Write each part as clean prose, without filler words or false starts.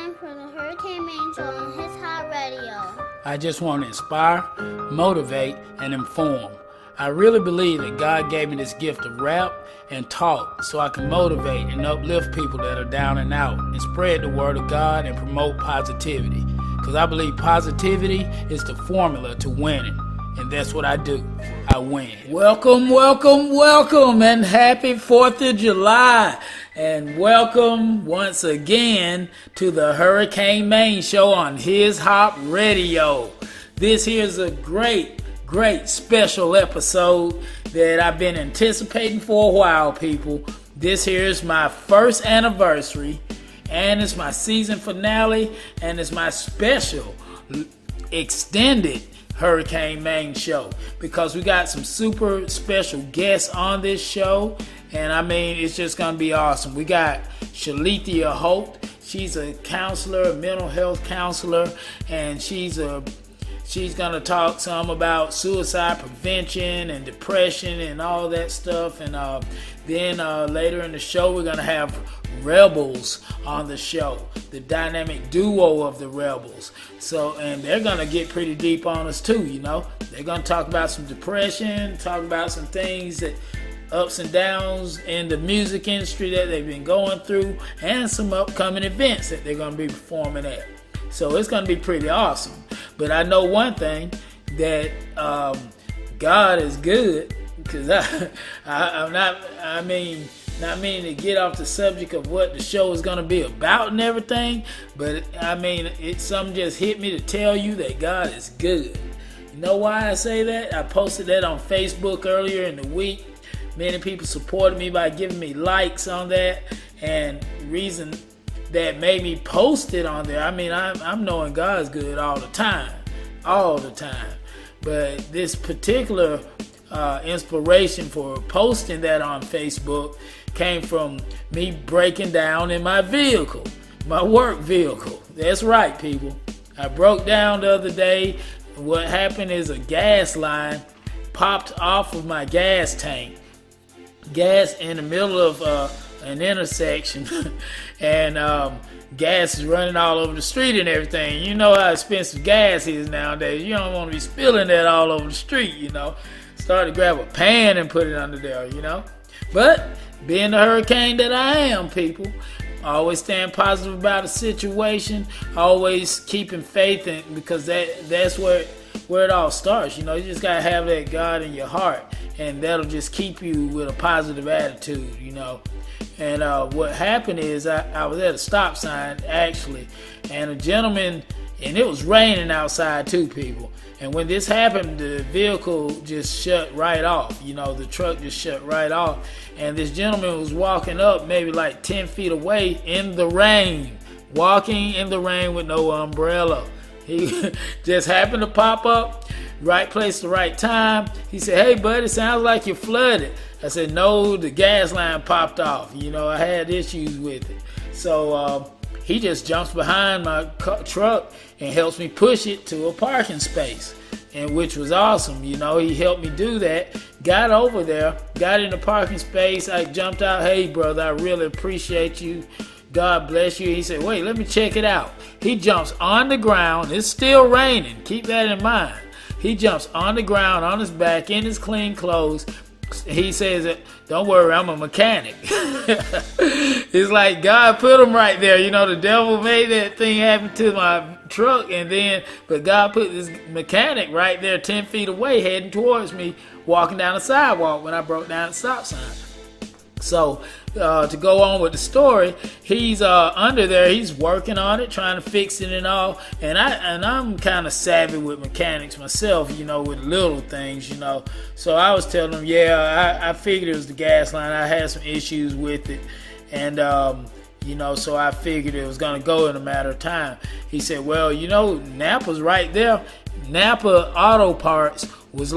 time for the Hurricane Man Show on His Hot Radio. I just want to inspire, motivate, and inform. I really believe that God gave me this gift of rap and talk so I can motivate and uplift people that are down and out and spread the word of God and promote positivity. Because I believe positivity is the formula to winning. And that's what I do. I win. Welcome, welcome, welcome, and happy 4th of July. And welcome once again to the Hurricane Man Show on His Hop Radio. This here's a great special episode that I've been anticipating for a while, people. This here's my first anniversary, and it's my season finale, and it's my special extended Hurricane Man Show, because we got some super special guests on this show, and I mean, it's just gonna be awesome. We got Shalithia Holt. She's a counselor, a mental health counselor, and she's gonna talk some about suicide prevention and depression and all that stuff. And then later in the show, we're gonna have Rebels on the show, the dynamic duo of the Rebels. So, and they're gonna get pretty deep on us too, you know. They're gonna talk about some depression, talk about some things that ups and downs in the music industry that they've been going through, and some upcoming events that they're gonna be performing at. So it's gonna be pretty awesome. But I know one thing, that God is good, because I'm not meaning to get off the subject of what the show is going to be about and everything, but I mean, something just hit me to tell you that God is good. You know why I say that? I posted that on Facebook earlier in the week. Many people supported me by giving me likes on that, and the reason that made me post it on there, I mean, I'm knowing God's good all the time. But this particular inspiration for posting that on Facebook came from me breaking down in my vehicle, my work vehicle. That's right, people. I broke down the other day. What happened is a gas line popped off of my gas tank. Gas in the middle of an intersection, and gas is running all over the street and everything. You know how expensive gas is nowadays. You don't want to be spilling that all over the street, you know. Started to grab a pan and put it under there, you know. But being the hurricane that I am, people, always staying positive about a situation, always keeping faith in, because that's where it all starts. You know, you just gotta have that God in your heart, and that'll just keep you with a positive attitude, you know. And what happened is I was at a stop sign, actually, and a gentleman, and it was raining outside too, people. And when this happened, the vehicle just shut right off. You know, the truck just shut right off. And this gentleman was walking up maybe like 10 feet away in the rain, walking in the rain with no umbrella. He just happened to pop up, right place, the right time. He said, "Hey, buddy, sounds like you're flooded." I said, "No, the gas line popped off. You know, I had issues with it." So he just jumps behind my truck and helps me push it to a parking space, and which was awesome. You know, he helped me do that. Got over there, got in the parking space. I jumped out. "Hey, brother, I really appreciate you. God bless you." He said, "Wait, let me check it out." He jumps on the ground. It's still raining. Keep that in mind. He jumps on the ground, on his back, in his clean clothes. He says, "Don't worry, I'm a mechanic." It's like God put him right there. You know, the devil made that thing happen to my truck, but God put this mechanic right there 10 feet away, heading towards me, walking down the sidewalk when I broke down the stop sign. So to go on with the story, he's under there. He's working on it, trying to fix it and all. And I'm kind of savvy with mechanics myself, you know, with little things, you know. So I was telling him, yeah, I figured it was the gas line. I had some issues with it, and you know, so I figured it was gonna go in a matter of time. He said, "Well, you know, Napa's right there. Napa Auto Parts was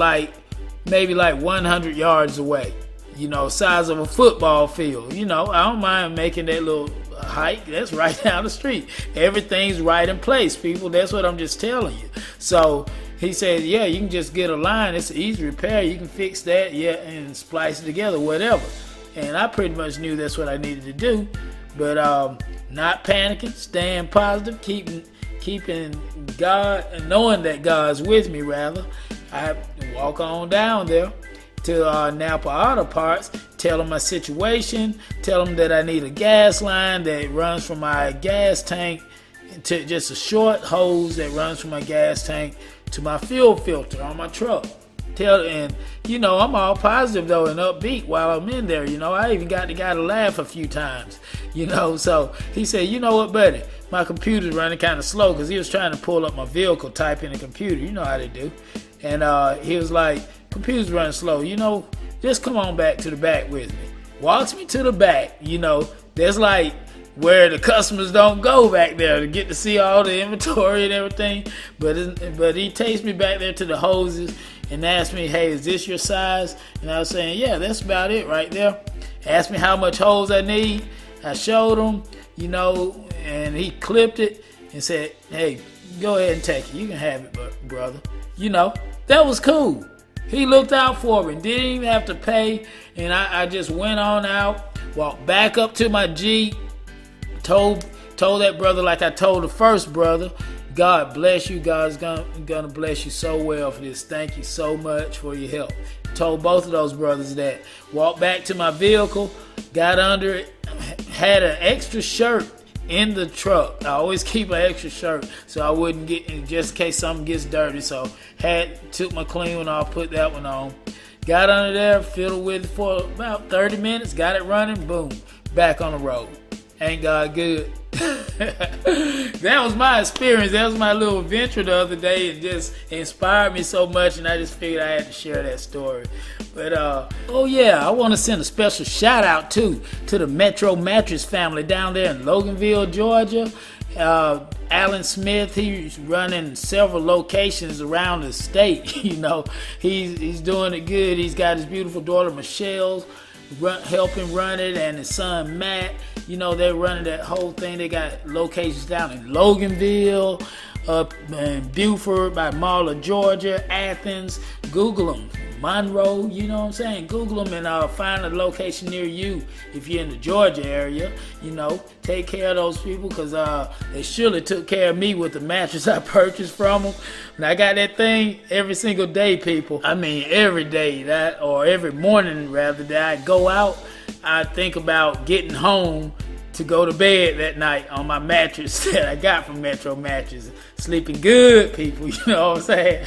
maybe 100 yards away. You know, size of a football field. You know, I don't mind making that little hike. That's right down the street. Everything's right in place, people. That's what I'm just telling you." So he said, "Yeah, you can just get a line. It's an easy repair. You can fix that, yeah, and splice it together, whatever." And I pretty much knew that's what I needed to do. But not panicking, staying positive, keeping God and knowing that God's with me. Rather, I walk on down there to Napa Auto Parts, tell them my situation, tell them that I need a gas line that runs from my gas tank to just a short hose that runs from my gas tank to my fuel filter on my truck. And I'm all positive though and upbeat while I'm in there. I even got the guy to laugh a few times. So he said, "You know what, buddy? My computer's running kind of slow," because he was trying to pull up my vehicle, type in the computer. You know how they do. And he was like, "Computer's running slow. Just come on back to the back with me." Walks me to the back. There's like where the customers don't go back there to get to see all the inventory and everything. But he takes me back there to the hoses and asked me, "Hey, is this your size?" And I was saying, "Yeah, that's about it right there." Asked me how much hose I need. I showed him, and he clipped it and said, "Hey, go ahead and take it. You can have it, brother." That was cool. He looked out for me, didn't even have to pay. And I just went on out, walked back up to my Jeep, told that brother like I told the first brother, "God bless you. God's gonna bless you so well for this. Thank you so much for your help." Told both of those brothers that. Walked back to my vehicle, got under it, had an extra shirt in the truck. I always keep an extra shirt so I wouldn't get, just in case something gets dirty. So took my clean one off, put that one on. Got under there, fiddled with it for about 30 minutes, got it running, boom, back on the road. Ain't God good? That was my experience. That was my little adventure the other day. It just inspired me so much, and I just figured I had to share that story. But I want to send a special shout out to the Metro Mattress family down there in Loganville, Georgia. Alan Smith, he's running several locations around the state. He's doing it good. He's got his beautiful daughter Michelle helping run it, and his son Matt. They're running that whole thing. They got locations down in Loganville, up in Beaufort by Marla, Georgia, Athens. Google them. Monroe, Google them and find a location near you if you're in the Georgia area. Take care of those people, because they surely took care of me with the mattress I purchased from them. And I got that thing every single day, people. I mean, every day, or every morning rather, that I go out, I think about getting home to go to bed that night on my mattress that I got from Metro Mattress. Sleeping good, people, you know what I'm saying?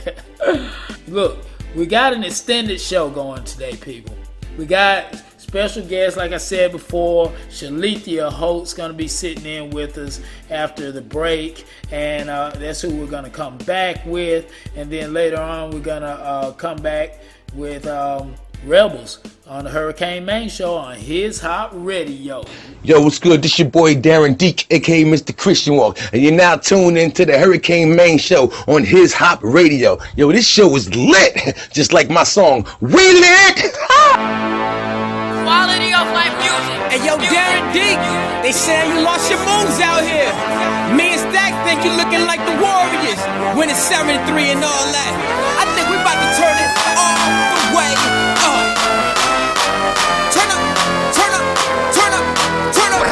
Look, we got an extended show going today, people. We got special guests, like I said before. Shalithia Holt's going to be sitting in with us after the break, and that's who we're going to come back with. And then later on, we're going to come back with Rebels on the Hurricane Main Show on His Hop Radio. Yo, what's good? This your boy Darren Deek, aka Mr. Christian Walk, and you're now tuned into the Hurricane Main Show on His Hop Radio. Yo, this show is lit, just like my song, We Lit! Quality of life music. Hey, yo, Darren Deek, they saying you lost your moves out here. Me and Stack think you looking like the Warriors, winning 7-3 and all that. I think we about to turn it all the way up. Turn up, turn up, turn up, turn up.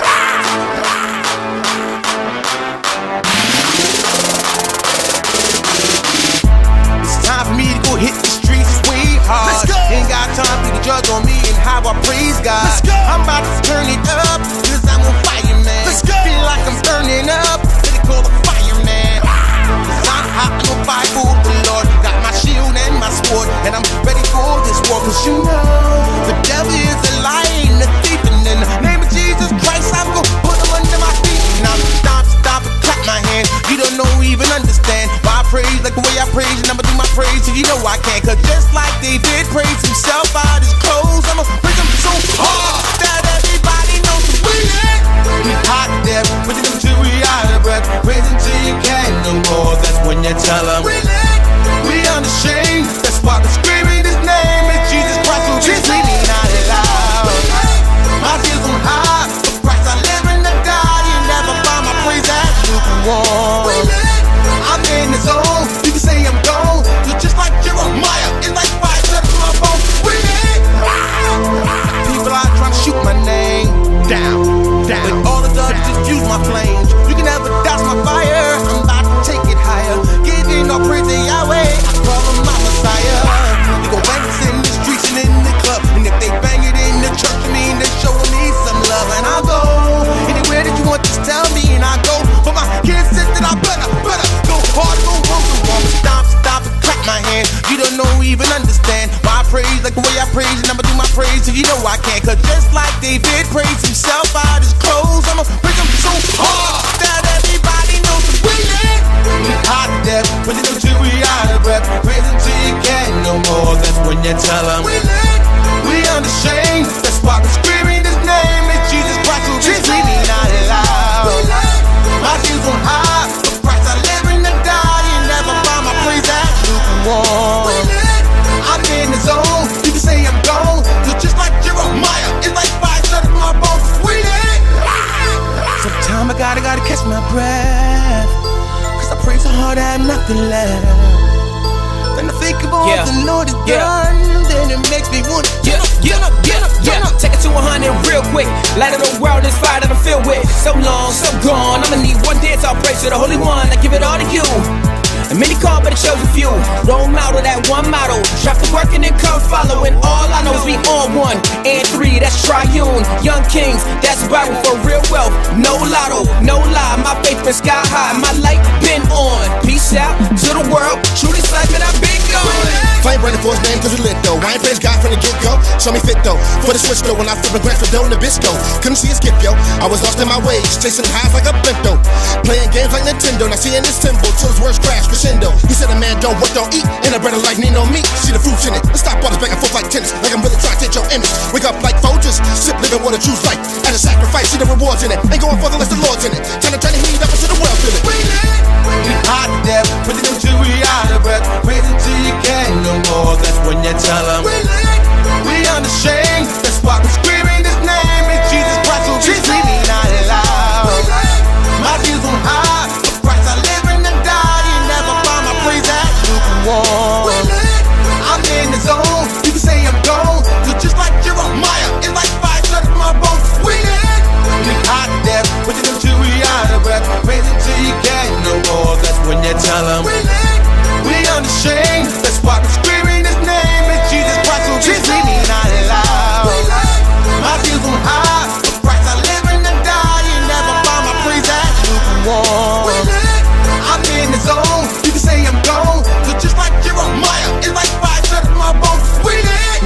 It's time for me to go hit the streets way hard. Let's go. Ain't got time for the judge on me and how I praise God. Let's go. I'm about to turn it up, cause I'm on fire, man. Let's go. Feel like I'm burning up, they call the fireman. Cause I'm hot, I'm on fire for the Lord. Got my shield and my sword, and I'm ready for this war. Cause Mama, gotta catch my breath. Cause I pray so hard I have nothing left. When I think of all the Lord has done, then it makes me want to get up. Take it to 100 real quick. Light of the world is fire that I'm filled with. So long, so gone. I'ma need one dance, I'll praise to the Holy One. I give it all to you. And many call, but it shows a few. Role model, that one model. Drop the work and then come follow. And all I know is we on 1 and 3, that's triune. Young kings, that's Bible for real wealth. No lotto, no lie. My faith been sky high, my light been on. Peace out to the world. Truly cypher, I've been gone. Flame burning for his name cause we lit though. I ain't praise God from the get-go. Show me fit though. For the switch though, when I flip a grand for dough Nabisco. Couldn't see a skip yo. I was lost in my ways, chasing highs like a blimp though. Playing games like Nintendo, now seeing this symbol till his words crash crescendo. He said a man don't work, don't eat, and a brother like need no meat. See the fruits in it, let's stop all this back and forth like tennis. Like I'm really trying to take your image. Wake up like Folgers, sip living what a true's like. At a sacrifice, see the rewards in it. Ain't going further unless the Lord's in it. Turn the heat up into the world, feel it. We hot to death, put it until we out of breath. Praise until you can't no more, that's when you tell them we unashamed, that's why we're screaming his name. It's Jesus Christ, so we screaming out loud. My tears on high, for Christ I live and I die. You never find my praise that lukewarm. I'm in the zone, you can say I'm gone. You're just like Jeremiah, it's like fire shutting my bones. We hot to death, put it until we out of breath. Praise until you can't no more, that's when you tell them we unashamed, that's why we're screaming his name. It's Jesus Christ, so we're screaming out loud. My tears on high, for Christ I live and I die. You never find my praise that lukewarm. I'm in the zone, you can say I'm gone. You're just like Jeremiah, it's like fire shutting my bones. We lit.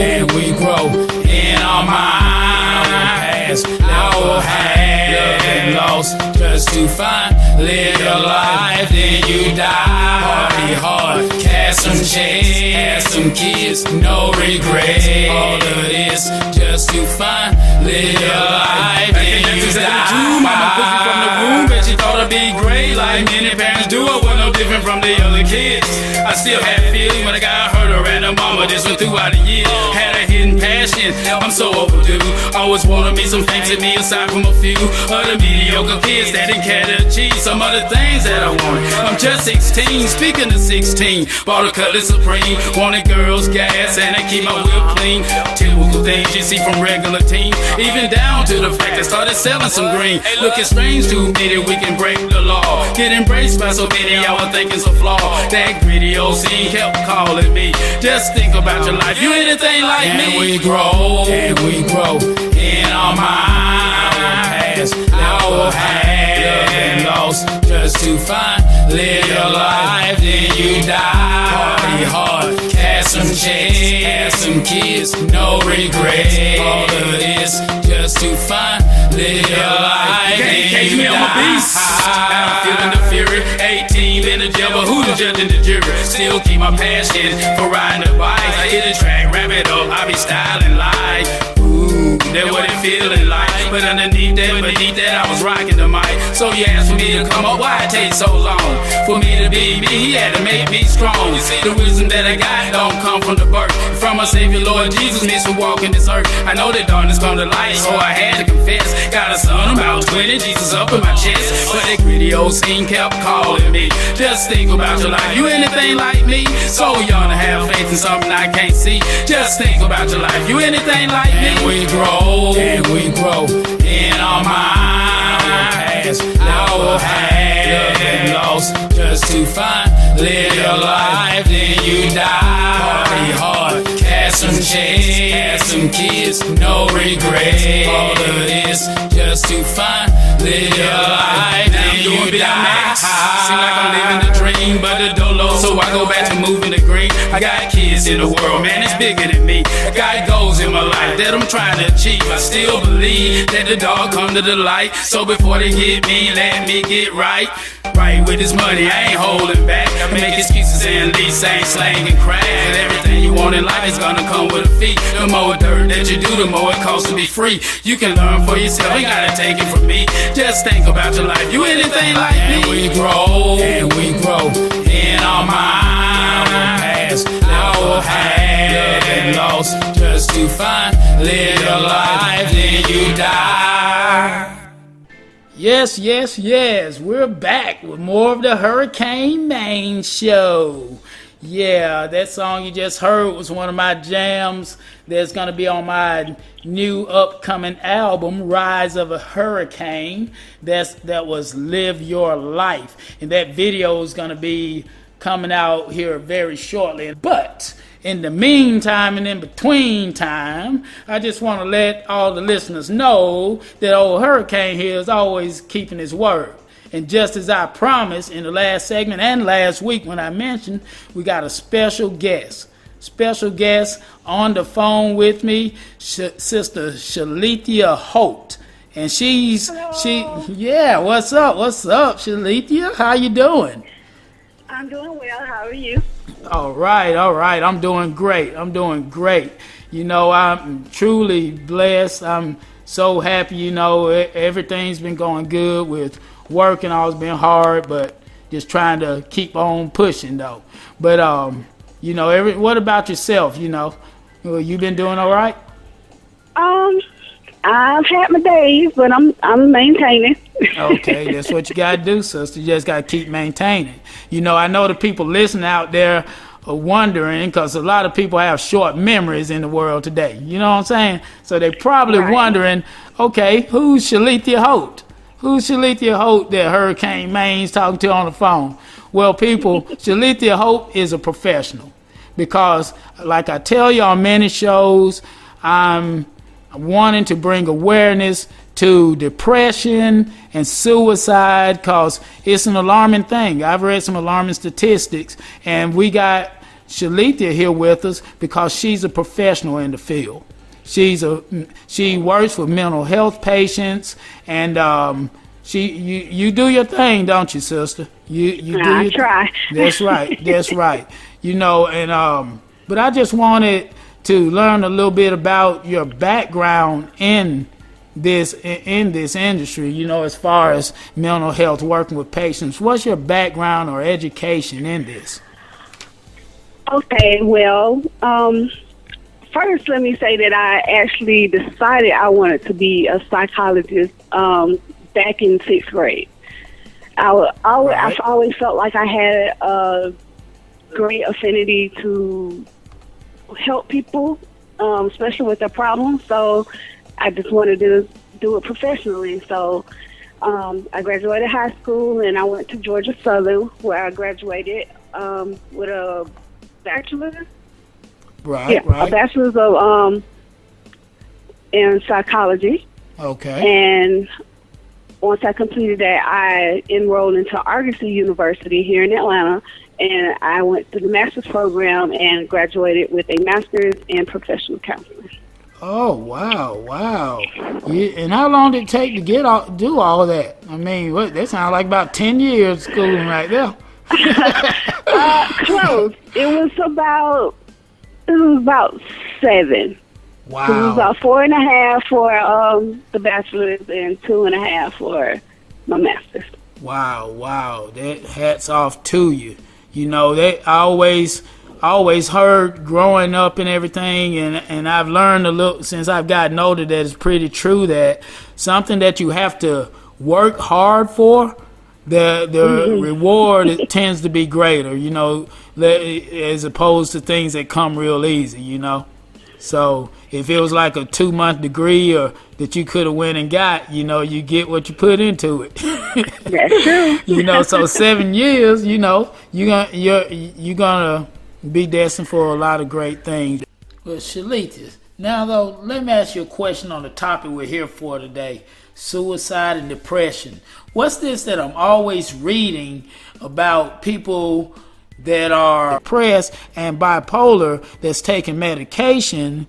And we grow in our minds. Our have lost just to find. Live your life, then you die. Party hard, cast some checks, have some kids, no regret. All of this just to find. Live your life, then you die. Mama put me from the womb, but she thought I'd be great. Like many parents do, I was no different from the other kids. I still had feelings when I got hurt around her mama. This went throughout the year. Had a hidden passion, I'm so overdue. Always wanted me some things in me aside from a few other mediocre kids that didn't care to achieve some other things that I wanted. I'm just 16, speaking of 16. Bought a Cutlass Supreme, wanted girls gas, and I keep my whip clean. Typical things you see from regular teens. Even down to the fact I started selling some green. Looking strange to me that we can break the law. Get embraced by so many, y'all were thinking so flawed. That gritty old scene kept calling me. Just think about your life, you anything like me. And we grow in our minds. Our have lost just to find. Live your life, then you die. Party hard, cast some checks, have some kids, no regret. All of this just to find. Live your life, then you die. I'm a beast. I'm feeling the fury. 18 in the jail, but who the judge and the jury? Still keep my passion for riding the bike. I hit the track, wrap it up, I be styling like. That's what it feeling like. But beneath that, I was rocking the mic. So you asked for me to come up, why it take so long? For me to be me, he had to make me strong. You see, the wisdom that I got don't come from the birth. From my Savior, Lord Jesus, means for walking this earth. I know that darkness come to light, so I had to confess. Got a son about 20, Jesus up in my chest. But that gritty old scene kept calling me. Just think about your life, you anything like me? So young to have faith in something I can't see. Just think about your life, you anything like me? And we grow in our minds. Our have lost just to find. Live your life, then you die. Party hard, cast some checks, have some kids, no regret. All of this just to find. Live your life, then you die. Seem like I'm living the dream, but the dolo, so I go back to moving the green. I got kids in the world, man, it's bigger than me. I got goals in my life that I'm trying to achieve. I still believe that the dog come to the light. So before they get me, let me get right. Right with this money, I ain't holding back. I make excuses and lease, ain't slang and crack. And everything you want in life is gonna come with a fee. The more dirt that you do, the more it costs to be free. You can learn for yourself, you gotta take it from me. Just think about your life, you anything like me? And we grow in our mind. Our past, our had and lost, just to find, live your life, then you die. Yes, yes, yes. We're back with more of the Hurricane Main Show. Yeah, that song you just heard was one of my jams that's going to be on my new upcoming album, Rise of a Hurricane. That was Live Your Life. And that video is going to be coming out here very shortly. But in the meantime and in between time, I just want to let all the listeners know that old Hurricane here is always keeping his word. And just as I promised in the last segment and last week when I mentioned, we got a special guest on the phone with me, Sister Shalithia Holt. And what's up, Shalithia? How you doing? I'm doing well. How are you? All right. I'm doing great. You know, I'm truly blessed. I'm so happy. You know, everything's been going good with work and all. It's been hard, but just trying to keep on pushing though. But you know, what about yourself? You know, you been doing all right? I've had my days, but I'm maintaining. Okay, that's what you gotta do, sister. You just gotta keep maintaining. You know, I know the people listening out there are wondering, because a lot of people have short memories in the world today. You know what I'm saying? So they're probably wondering, okay, who's Shalithia Holt? Who's Shalithia Holt that Hurricane Main's talking to on the phone? Well, people, Shalithia Holt is a professional because, like I tell you on many shows, I'm wanting to bring awareness to depression and suicide because it's an alarming thing. I've read some alarming statistics, and we got Shalithia here with us because she's a professional in the field. She works with mental health patients, and you do your thing, don't you, sister? I try. That's right. You know, and but I just wanted to learn a little bit about your background in this industry. You know, as far as mental health, working with patients. What's your background or education in this? Okay, well, first, let me say that I actually decided I wanted to be a psychologist back in 6th grade. I've always felt like I had a great affinity to help people, especially with their problems. So I just wanted to do it professionally. So I graduated high school, and I went to Georgia Southern, where I graduated with a bachelor's. Right. A bachelor's of in psychology. Okay. And once I completed that, I enrolled into Argosy University here in Atlanta, and I went through the master's program and graduated with a master's in professional counseling. Oh, wow. And how long did it take to do all of that? I mean, that sounds like about 10 years schooling right there. Close. It was about 7. Wow. So it was about 4.5 for the bachelor's and 2.5 for my master's. Wow. That hats off to you. You know, I always heard growing up and everything, and I've learned a little since I've gotten older that it's pretty true that something that you have to work hard for, the reward it tends to be greater, you know, as opposed to things that come real easy, you know. So if it was like a 2-month degree or that you could have went and got, you know, you get what you put into it. That's true. You know, so 7 years, you know, you're gonna be destined for a lot of great things. Well, Shalithia, now though, let me ask you a question on the topic we're here for today: suicide and depression. What's this that I'm always reading about people that are depressed and bipolar that's taking medication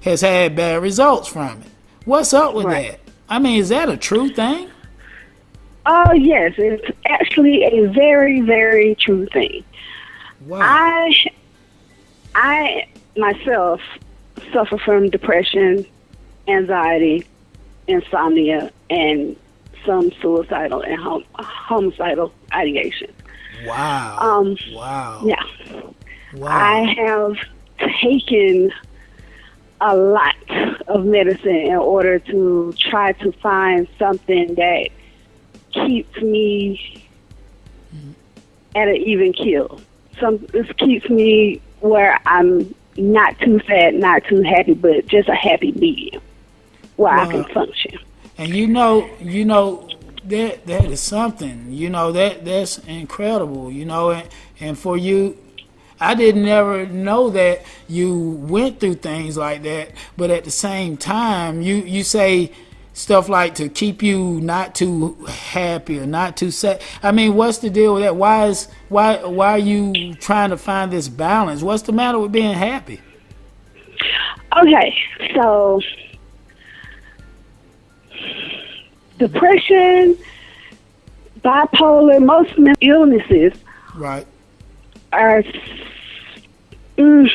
has had bad results from it? What's up with that? I mean, is that a true thing? Oh, yes. It's actually a very, very true thing. Wow. I myself suffer from depression, anxiety, insomnia, and some suicidal and homicidal ideation. Wow. Wow. Yeah. Wow. I have taken a lot of medicine in order to try to find something that keeps me at an even keel. This keeps me where I'm not too sad, not too happy, but just a happy medium where I can function. And you know that is something. That's incredible. And for you, I didn't ever know that you went through things like that. But at the same time, you say stuff like to keep you not too happy or not too sad. I mean, what's the deal with that? Why are you trying to find this balance? What's the matter with being happy? Okay, so depression, bipolar, most mental illnesses Right. are, I'm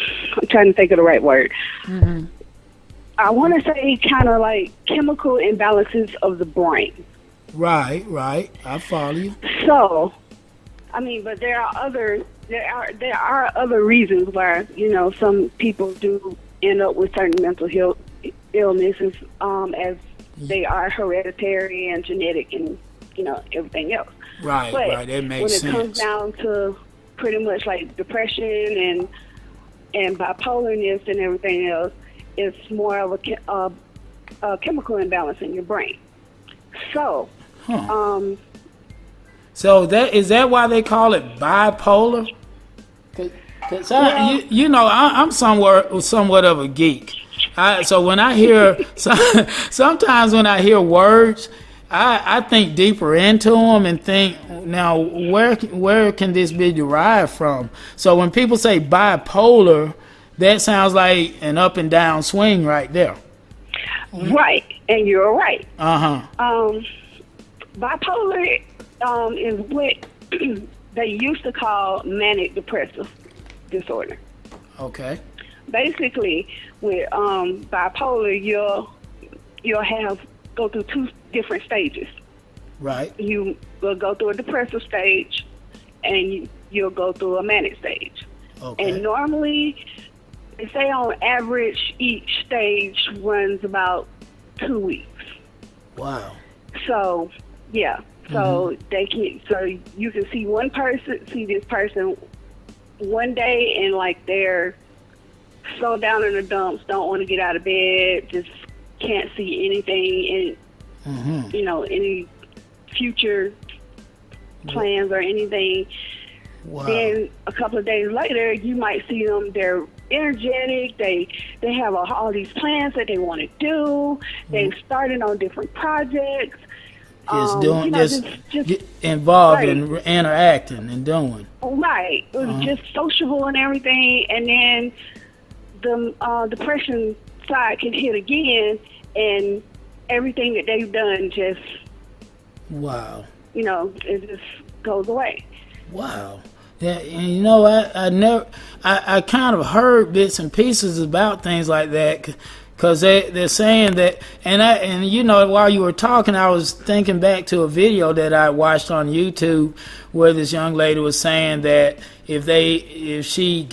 trying to think of the right word. Mm-hmm. I want to say kind of like chemical imbalances of the brain. Right. I follow you. So, I mean, but there are other reasons why some people do end up with certain mental illnesses, as they are hereditary and genetic, and everything else. Right. But That makes sense. when it comes down to pretty much like depression and bipolarness and everything else, it's more of a chemical imbalance in your brain. So, So is that why they call it bipolar? Cause I'm somewhat of a geek. So when I hear sometimes when I hear words, I think deeper into them and think, now where can this be derived from? So when people say bipolar, that sounds like an up and down swing right there. Right, and you're right. Bipolar is what they used to call manic depressive disorder. Okay. Basically, with bipolar, you'll go through two different stages. Right. You will go through a depressive stage, and you'll go through a manic stage. Okay. And normally, they say on average, each stage runs about 2 weeks. Wow. So, yeah. So you can see this person one day, and like they're so down in the dumps, don't want to get out of bed, just can't see anything in any future plans or anything. Wow. Then a couple of days later, you might see them. They're energetic. They have all these plans that they want to do. They've started on different projects. Just involved in interacting and doing. Right. It was just sociable and everything, and then the depression side can hit again, and everything that they've done just it just goes away. Wow. Yeah, and I kind of heard bits and pieces about things like that, because they're saying that, and while you were talking, I was thinking back to a video that I watched on YouTube where this young lady was saying that if she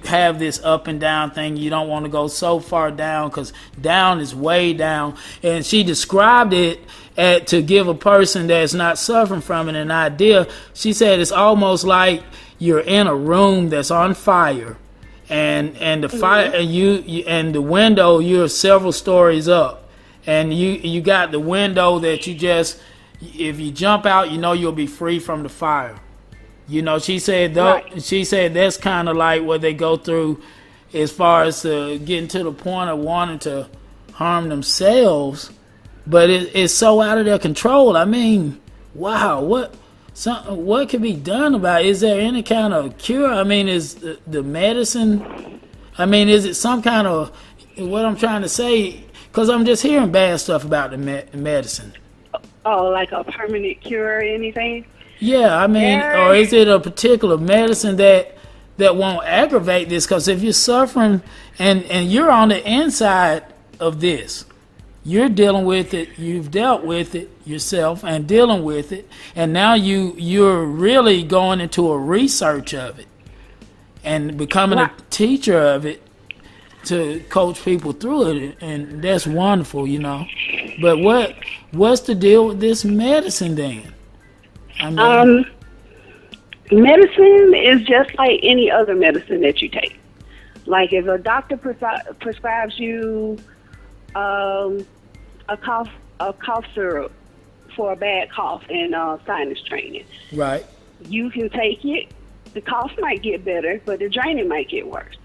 have this up and down thing, you don't want to go so far down, because down is way down, and she described it to give a person that's not suffering from it an idea. She said it's almost like you're in a room that's on fire, and the fire, and you and the window, you're several stories up, and you got the window that you just, if you jump out, you'll be free from the fire. She said She said that's kind of like what they go through as far as getting to the point of wanting to harm themselves, but it's so out of their control. I mean, wow, what can be done about it? Is there any kind of cure? I mean, is the medicine, is it some kind of, what I'm trying to say, because I'm just hearing bad stuff about the medicine. Oh, like a permanent cure or anything? Yeah, or is it a particular medicine that won't aggravate this? Because if you're suffering and you're on the inside of this, you're dealing with it. You've dealt with it yourself and dealing with it, and now you're really going into a research of it and becoming a teacher of it to coach people through it, and that's wonderful, you know. But what's the deal with this medicine then? I mean, medicine is just like any other medicine that you take. Like if a doctor prescribes you a cough syrup for a bad cough and sinus training, right? You can take it. The cough might get better, but the draining might get worse.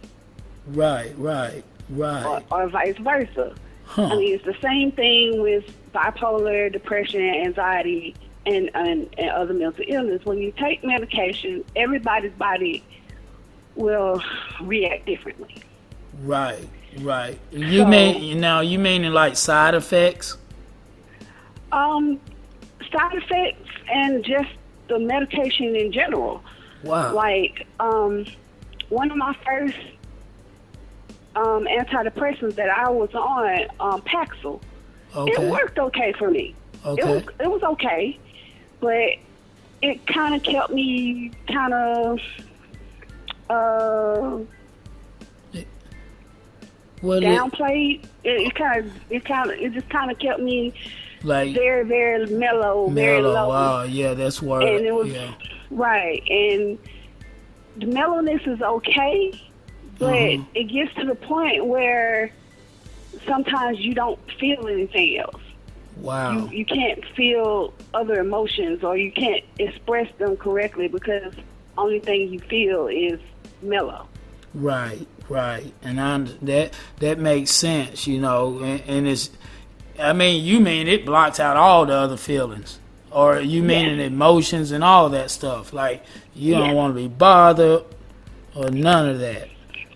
Right. Or vice versa. Huh. I mean, it's the same thing with bipolar, depression, anxiety, and other mental illness. When you take medication, everybody's body will react differently. Right. You mean like side effects? Side effects and just the medication in general. Wow. Like one of my first antidepressants that I was on, Paxil. Okay. It worked okay for me. Okay. It was okay, but it kind of kept me downplayed. It just kind of kept me like very, very mellow, very low. Wow, yeah, that's word. And it was yeah. right, and the mellowness is okay, but it gets to the point where sometimes you don't feel anything else. Wow. You can't feel other emotions, or you can't express them correctly because only thing you feel is mellow. Right, and that makes sense, you know, and it's, I mean, you mean it blocks out all the other feelings, or you mean emotions and all that stuff, like you don't want to be bothered or none of that.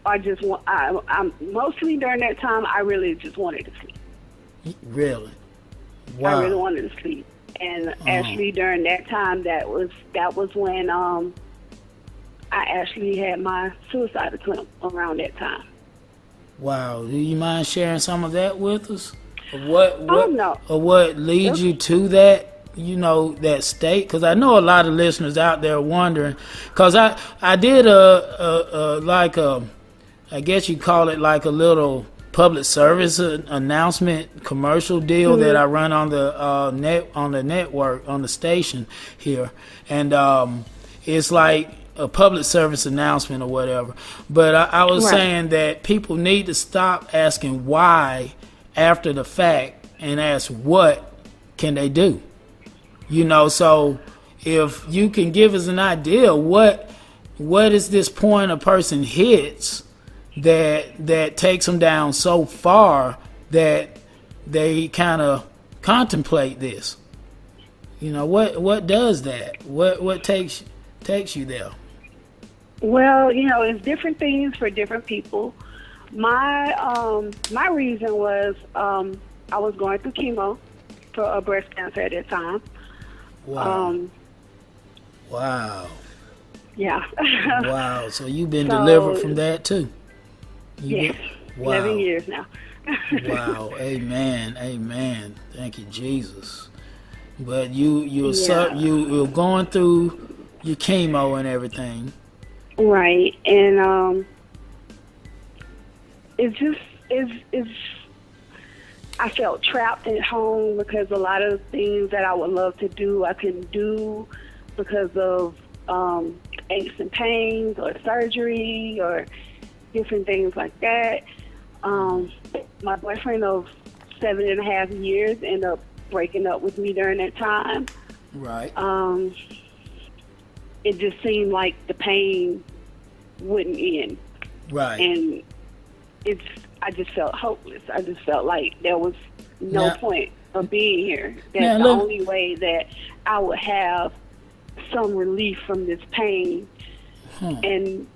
I'm mostly during that time, I really just wanted to sleep. Really? Wow. I really wanted to sleep, and actually during that time, that was when I actually had my suicide attempt around that time. Wow. Do you mind sharing some of that with us? What no. Or what leads you to that, you know, that state? Because I know a lot of listeners out there wondering. Because I did I guess you call it like a little public service announcement commercial deal that I run on the network, on the station here, and it's like a public service announcement or whatever. But I was saying that people need to stop asking why after the fact and ask what can they do. You know, so if you can give us an idea, what is this point a person hits that takes them down so far that they kind of contemplate this? You know, what does that? What takes you there? Well, you know, it's different things for different people. My reason was I was going through chemo for breast cancer at that time. Wow. Wow. Yeah. Wow. So you've been delivered from that too? Yes. Wow. 11 years now. Wow. Amen. Thank you, Jesus. But you're going through your chemo and everything. Right. And it's I felt trapped at home because a lot of things that I would love to do I couldn't do because of aches and pains or surgery or different things like that. My boyfriend of 7.5 years ended up breaking up with me during that time. Right. It just seemed like the pain wouldn't end. Right. And I just felt hopeless. I just felt like there was no point of being here. That's the only way that I would have some relief from this pain and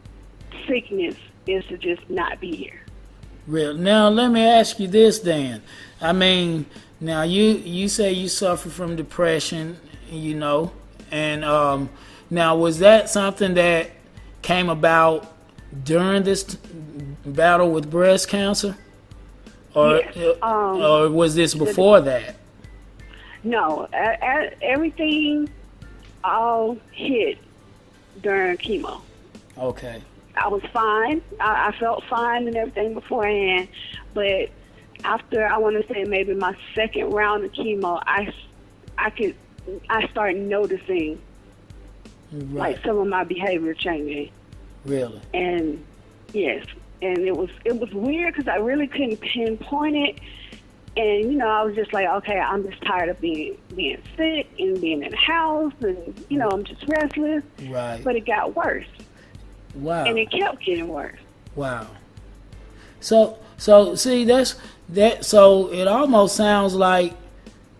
sickness is to just not be here. Real. Now, let me ask you this then. I mean, now you say you suffer from depression, you know, and now was that something that came about during this battle with breast cancer? or Yes, or was this before that? No, everything all hit during chemo. Okay. I was fine. I felt fine and everything beforehand, but after, I want to say maybe my second round of chemo, I started noticing Right. like some of my behavior changing. Really? And yes, and it was weird because I really couldn't pinpoint it. And, you know, I was just like, okay, I'm just tired of being sick and being in the house, and, you know, I'm just restless. Right. But it got worse. Wow. And it kept getting worse. Wow. So see, that. So it almost sounds like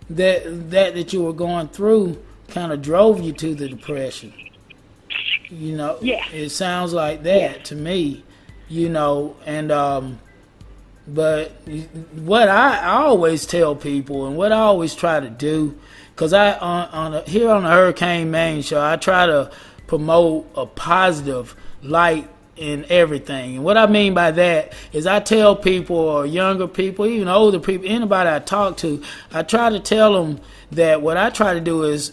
that you were going through kind of drove you to the depression. You know. Yeah. It sounds like that to me. You know, and but what I always tell people, and what I always try to do, because here on the Hurricane Main show, I try to promote a positive light in everything. And what I mean by that is I tell people, or younger people, even older people, anybody I talk to, I try to tell them that what I try to do is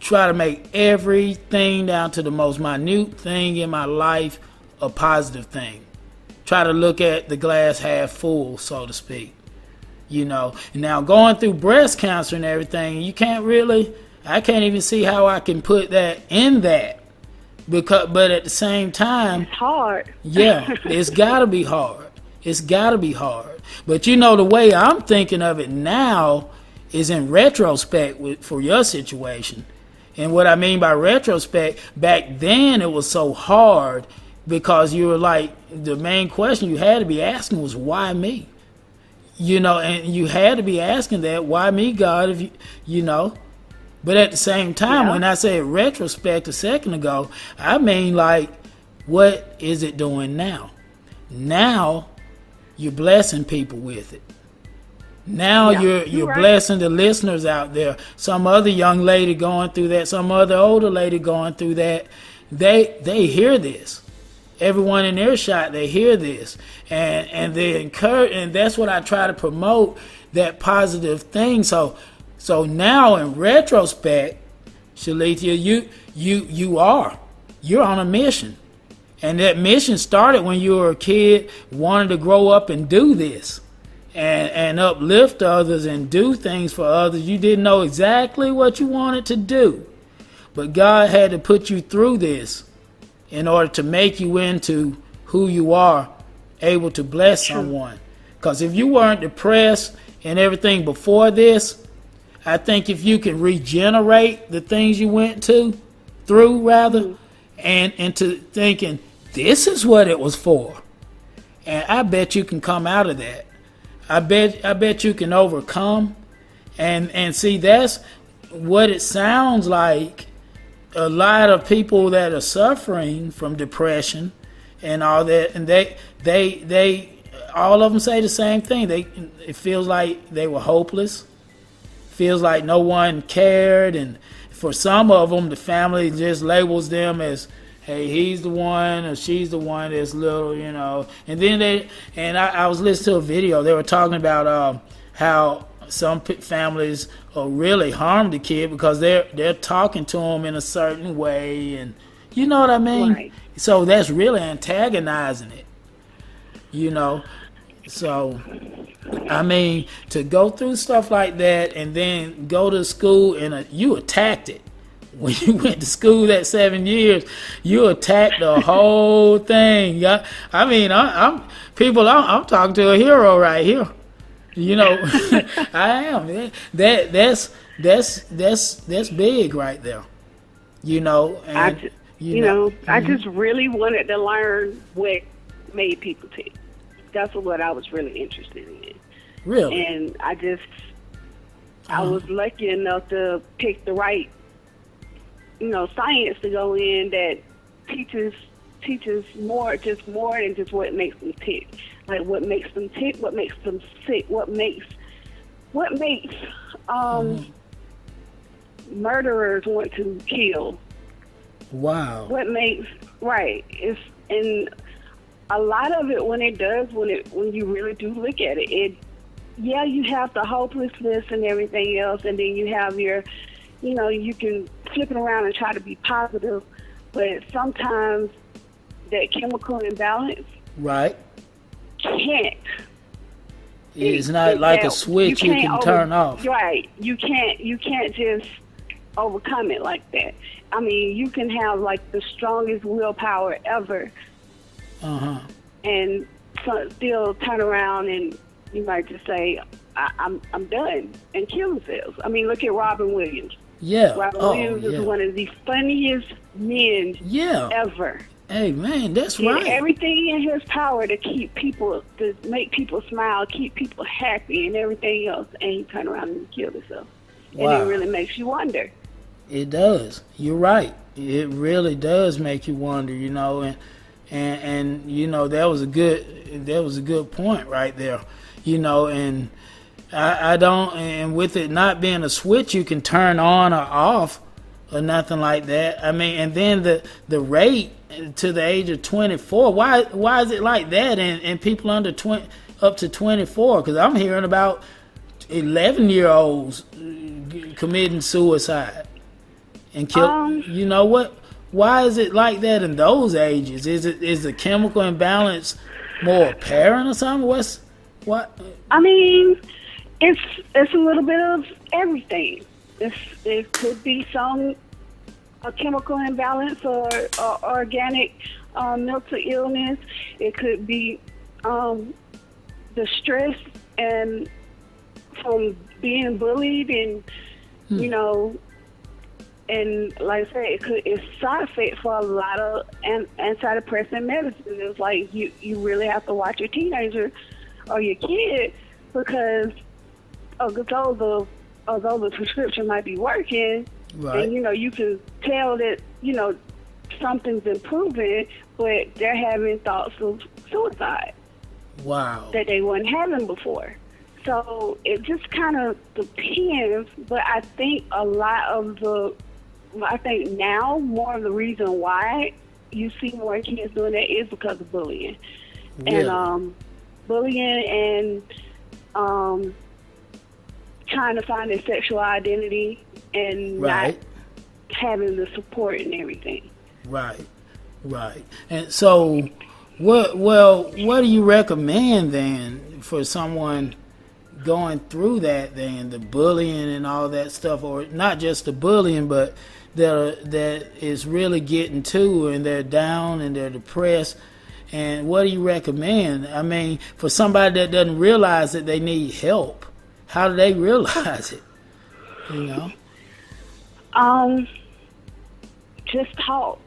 try to make everything down to the most minute thing in my life a positive thing. Try to look at the glass half full, so to speak. You know, now going through breast cancer and everything, I can't even see how I can put that in that. But at the same time, It's hard. yeah, it's gotta be hard. It's gotta be hard. But you know, the way I'm thinking of it now is in retrospect for your situation. And what I mean by retrospect, back then it was so hard because you were like, the main question you had to be asking was, why me? You know, and you had to be asking that, why me, God, if you know. But at the same time, when I said retrospect a second ago, I mean like, what is it doing now? Now, you're blessing people with it. Now you're right. blessing the listeners out there. Some other young lady going through that, some other older lady going through that, they hear this. Everyone in earshot, they hear this, and they encourage, and that's what I try to promote, that positive thing. So now in retrospect, Shalithia, you're on a mission, and that mission started when you were a kid, wanting to grow up and do this, and uplift others and do things for others. You didn't know exactly what you wanted to do, but God had to put you through this in order to make you into who you are, able to bless someone. Because if you weren't depressed and everything before this, I think if you can regenerate the things you went through, and into thinking, this is what it was for. And I bet you can come out of that. I bet you can overcome. And see, that's what it sounds like. A lot of people that are suffering from depression and all that, and they all of them say the same thing. It feels like they were hopeless. Feels like no one cared, and for some of them, the family just labels them as, hey, he's the one or she's the one that's little, you know. And then I was listening to a video. They were talking about how some families really harm the kid because they're talking to them in a certain way, and you know what I mean. Right. So that's really antagonizing it, you know. So I mean, to go through stuff like that and then go to school and you attacked it. When you went to school that 7 years, you attacked the whole thing. Yeah, I mean, I'm talking to a hero right here. You know, I am. That's big right there. You know, and I just really wanted to learn what made people tick. That's what I was really interested in. Really? And I was lucky enough to pick the right, science to go in that teaches more than just what makes them tick. Like what makes them tick, what makes them sick, what makes murderers want to kill. Wow. What makes it's and a lot of it, when you really do look at it, you have the hopelessness and everything else, and then you have your, you can flip it around and try to be positive, but sometimes that chemical imbalance right can't. It's not like a switch you can turn off. Right. You can't just overcome it like that. I mean, you can have like the strongest willpower ever. And still turn around and you might just say, I'm done, and kill themselves. I mean, look at Robin Williams. Yeah. Robin Williams is one of the funniest men ever. Hey, man, that's Did right. everything in his power to make people smile, keep people happy, and everything else, and he turned around and killed himself. Wow. And it really makes you wonder. It does. You're right. It really does make you wonder, and that was a good point right there, and I don't, and with it not being a switch you can turn on or off or nothing like that. I mean, and then the rate to the age of 24. Why is it like that? And people under 20 up to 24? Because I'm hearing about 11-year-olds committing suicide and kill. You know what? Why is it like that in those ages? Is the chemical imbalance more apparent or something? What? I mean, it's a little bit of everything. It could be a chemical imbalance or organic mental illness. It could be the stress and from being bullied and and like I said, it's side effect for a lot of antidepressant medicine. It's like you really have to watch your teenager or your kid, because although the prescription might be working, right. and you can tell that something's improving, but they're having thoughts of suicide. Wow. That they weren't having before. So it just kind of depends, but I think now more of the reason why you see more kids doing that is because of bullying. Yeah. And bullying and trying to find their sexual identity and not having the support and everything. Right. And so what do you recommend then for someone going through that, then the bullying and all that stuff, or not just the bullying, but that is really getting to, and they're down and they're depressed? And what do you recommend? I mean, for somebody that doesn't realize that they need help, how do they realize it? Just talk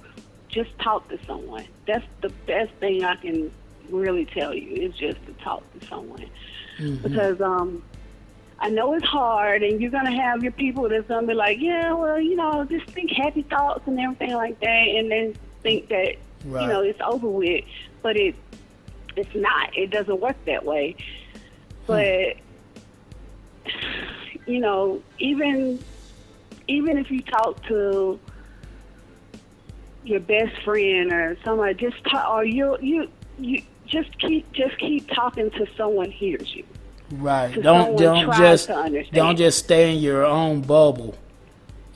to someone. That's the best thing I can really tell you, is just to talk to someone. Mm-hmm. Because I know it's hard, and you're going to have your people that's going to be like, yeah, well, just think happy thoughts and everything like that, and then think that, it's over with. But it's not. It doesn't work that way. But, even if you talk to your best friend or somebody, just talk, or you just keep talking to someone hears you. Right. Don't just stay in your own bubble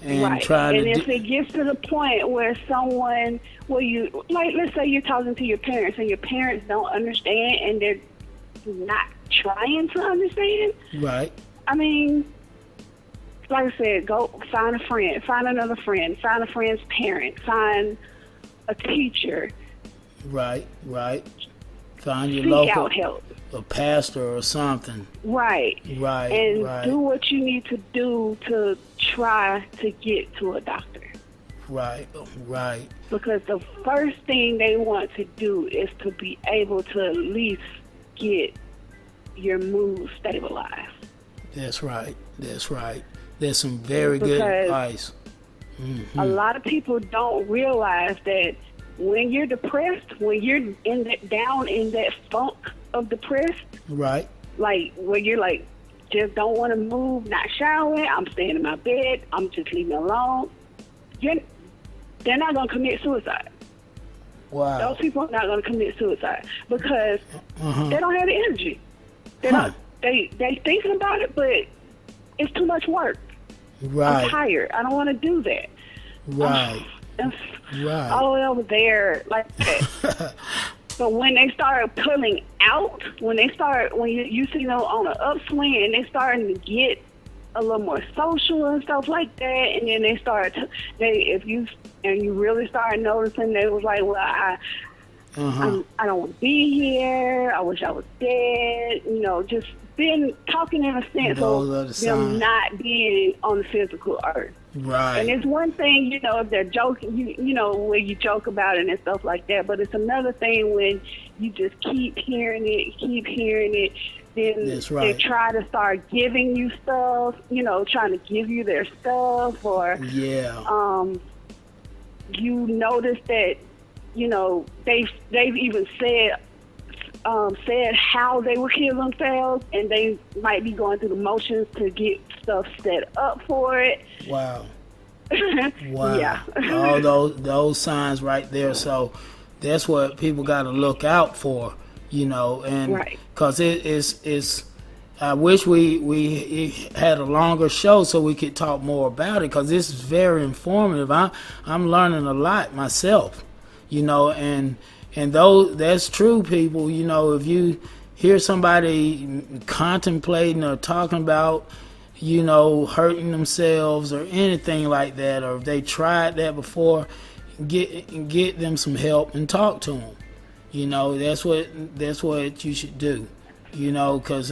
and try to. And if it gets to the point where someone, let's say you're talking to your parents and your parents don't understand and they're not trying to understand. Right. I mean, like I said, go find a friend, find another friend, find a friend's parent, find a teacher. Right. Find your Seek local out help. A pastor or something. Right. And do what you need to do to try to get to a doctor. Right. Because the first thing they want to do is to be able to at least get your mood stabilized. That's right. There's some very good advice. Mm-hmm. A lot of people don't realize that when you're depressed, when you're down in that funk of depressed, right? Like where you're like, just don't want to move, not showering, I'm staying in my bed, I'm just leaving alone. They're not gonna commit suicide. Wow. Those people are not going to commit suicide because they don't have the energy. They Huh. don't. They thinking about it, but it's too much work. I'm Right. tired. I don't want to do that. Right. And Right. all the way over there like that. But when they start pulling out, when you see them on an upswing and they starting to get a little more social and stuff like that, and then if you really start noticing, they was like, well, I don't want to be here. I wish I was dead. You know, just been talking in a sense Those are the of them signs. not being on the physical earth. Right. And it's one thing, you know, if they're joking, you know, where you joke about it and stuff like that. But it's another thing when you just keep hearing it. Then That's right. they try to start giving you stuff, you know, trying to give you their stuff, or Yeah. you notice that, you know, they've even said how they would kill themselves, and they might be going through the motions to get stuff set up for it. Wow. Wow. Yeah. All those signs right there. So that's what people got to look out for, you know, and Right. because it's I wish we had a longer show so we could talk more about it, because this is very informative. I'm learning a lot myself, you know, and that's true, people. You know, if you hear somebody contemplating or talking about, you know, hurting themselves or anything like that, or if they tried that before, get them some help and talk to them. You know, that's what you should do. You know, because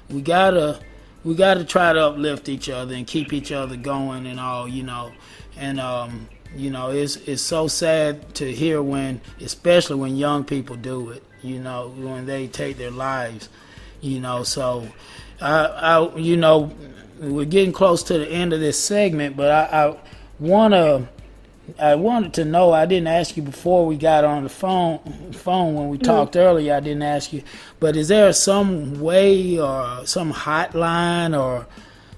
we gotta try to uplift each other and keep each other going and all. You know, and you know, it's so sad to hear especially when young people do it. You know, when they take their lives. You know, so you know, we're getting close to the end of this segment, but I wanted to know, I didn't ask you before we got on the phone when we talked earlier, I didn't ask you, but is there some way or some hotline or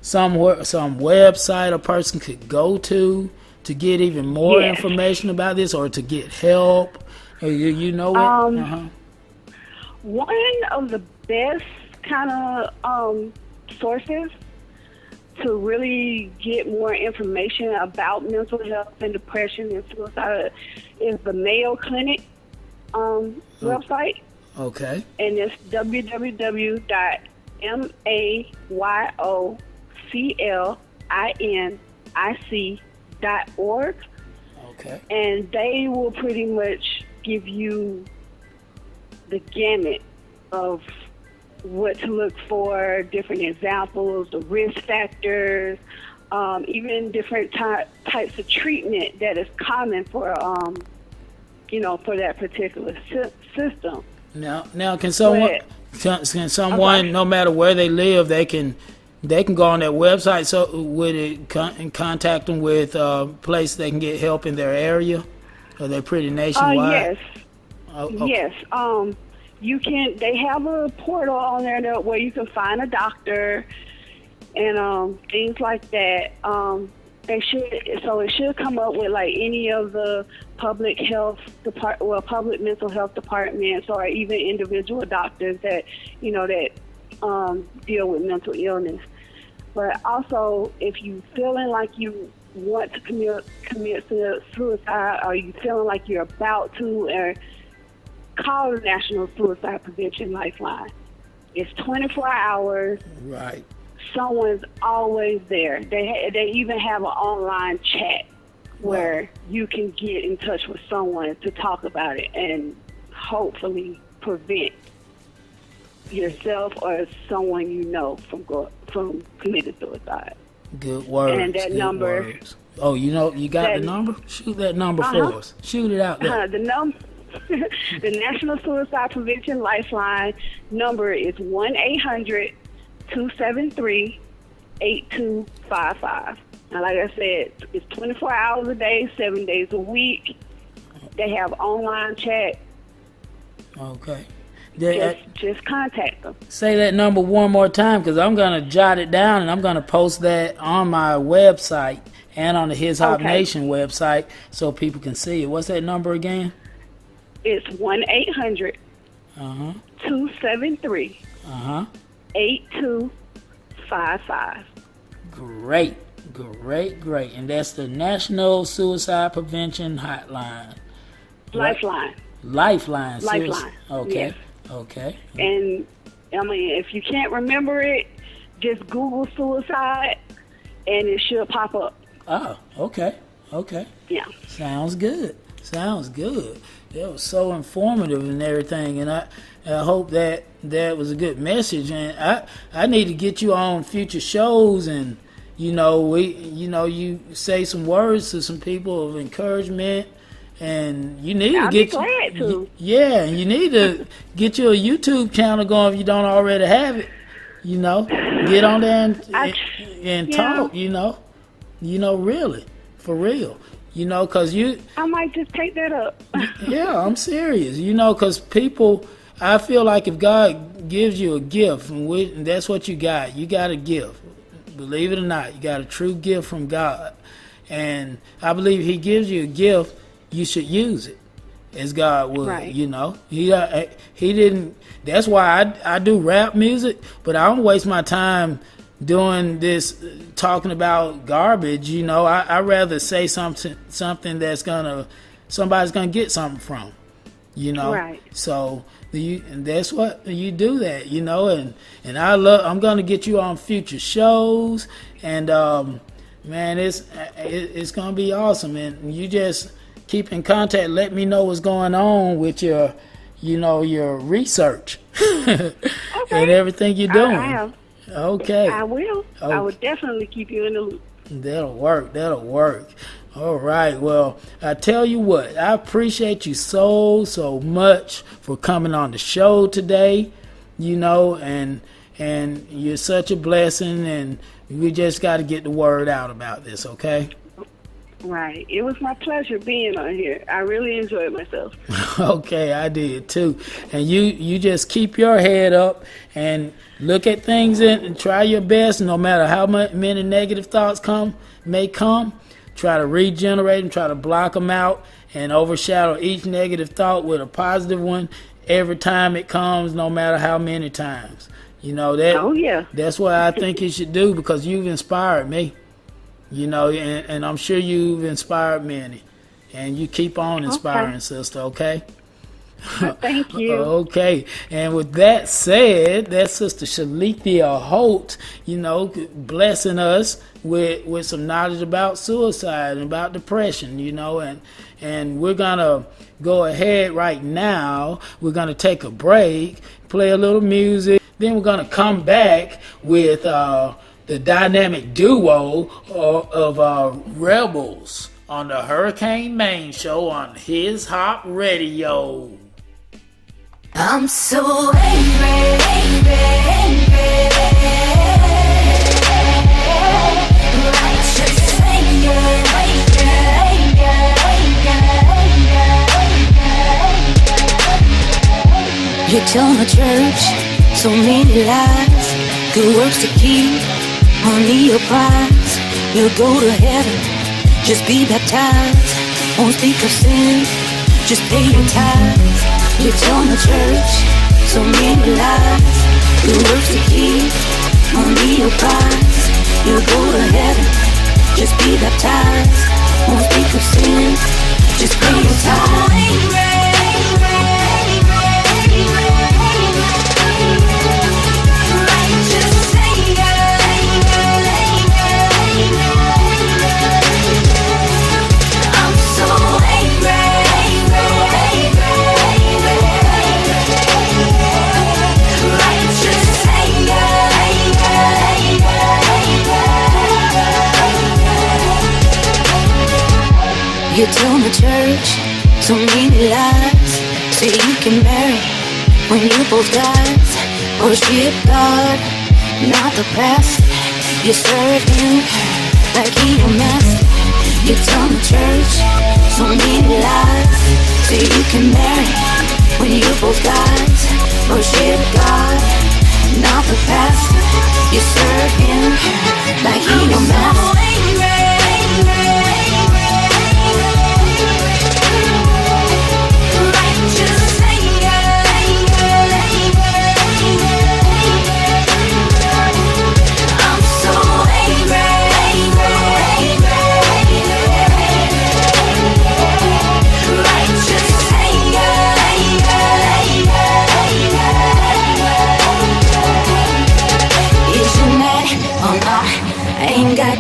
some website a person could go to get even more Yes. information about this, or to get help? Or you know what? One of the best kind of sources to really get more information about mental health and depression and suicide is the Mayo Clinic website, Okay. and it's www.mayoclinic.org, Okay. and they will pretty much give you the gamut of what to look for, different examples, the risk factors, even different types of treatment that is common for, you know, for that particular system. Now, can someone, no matter where they live, they can go on their website? So would it contact them with a place they can get help in their area? Are they pretty nationwide? Yes. Oh, okay. Yes. You can. They have a portal on there where you can find a doctor and things like that. It should come up with like any of the public mental health departments, or even individual doctors that deal with mental illness. But also, if you feeling like you want to commit suicide, or you feeling like you're about to, call the National Suicide Prevention Lifeline. It's 24 hours. Right. Someone's always there. They even have an online chat where you can get in touch with someone to talk about it and hopefully prevent yourself or someone you know from committing suicide. Good words. And that good number. Words. Oh, you got the number? Shoot that number for us. Shoot it out there. The National Suicide Prevention Lifeline number is 1-800-273-8255. Now, like I said, it's 24 hours a day, 7 days a week. They have online chat. Okay. Just contact them. Say that number one more time, because I'm going to jot it down, and I'm going to post that on my website and on the His Hop Nation website so people can see it. What's that number again? It's 1-800 Uh-huh. 273 Uh-huh. 8255. Great. And that's the National Suicide Prevention Hotline. Lifeline. Lifeline. Lifeline. Okay. Yes. Okay. And I mean, if you can't remember it, just Google suicide and it should pop up. Oh, okay. Yeah. Sounds good. That was so informative and everything, and I hope that was a good message. And I need to get you on future shows, and you say some words to some people of encouragement, and you need I'll to be get glad to. Yeah, and you need to get your YouTube channel going if you don't already have it. Get on there and talk. Really, for real. Because I might just take that up. yeah, I'm serious. Because people, I feel like if God gives you a gift, and that's what you got a gift. Believe it or not, you got a true gift from God. And I believe He gives you a gift, you should use it as God would. Right. He didn't. That's why I do rap music, but I don't waste my time doing this talking about garbage. I rather say something that's somebody's gonna get something from. Right. So and that's what you do that. And I'm gonna get you on future shows, and man, it's gonna be awesome. And you just keep in contact. Let me know what's going on with your research and everything you're doing. I am. Okay. I will. Okay. I will definitely keep you in the loop. That'll work. All right. Well, I tell you what, I appreciate you so much for coming on the show today, and you're such a blessing, and we just got to get the word out about this, okay? Right. It was my pleasure being on here. I really enjoyed myself. Okay, I did too. And you just keep your head up and look at things and try your best, no matter how many negative thoughts may come. Try to regenerate them, try to block them out, and overshadow each negative thought with a positive one every time it comes, no matter how many times. Oh, yeah. That's what I think you should do, because you've inspired me. And I'm sure you've inspired many. And you keep on inspiring, sister, okay? Thank you. Okay. And with that said, that's Sister Shalithia Holt, blessing us with some knowledge about suicide and about depression, and we're going to go ahead right now. We're going to take a break, play a little music. Then we're going to come back with the dynamic duo of Rebels on the Hurricane Main Show on His Hop Radio. I'm so angry. Righteous You tell my church so many lies, good works to keep, money your prize. You'll go to heaven, just be baptized. Won't speak of sin, just pay your tithes. You tell my church so many lies, good works to keep, money your prize. You'll go to heaven, just be baptized. Won't speak of sin, just pay your tithes. You tell my church so many lies, say you can marry when you both dies. Worship God, not the past. You serve Him like He your master. You tell my church so many lies, say you can marry when you both dies. Worship God, not the past. You serve Him like He your master. Righteous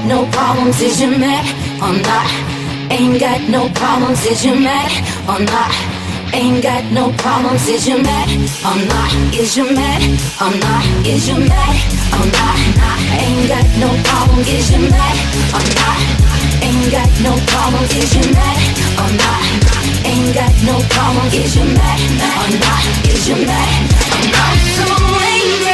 no problems, is you mad or not? Ain't got no problems, is you mad or not? Ain't got no problems, is you mad or not? Is you mad or not? Is you mad or not? Ain't got no problems, is you mad or not? Ain't got no problems, is you mad or not? Ain't got no problems, is you mad or not? Is you mad or not? I'm so angry.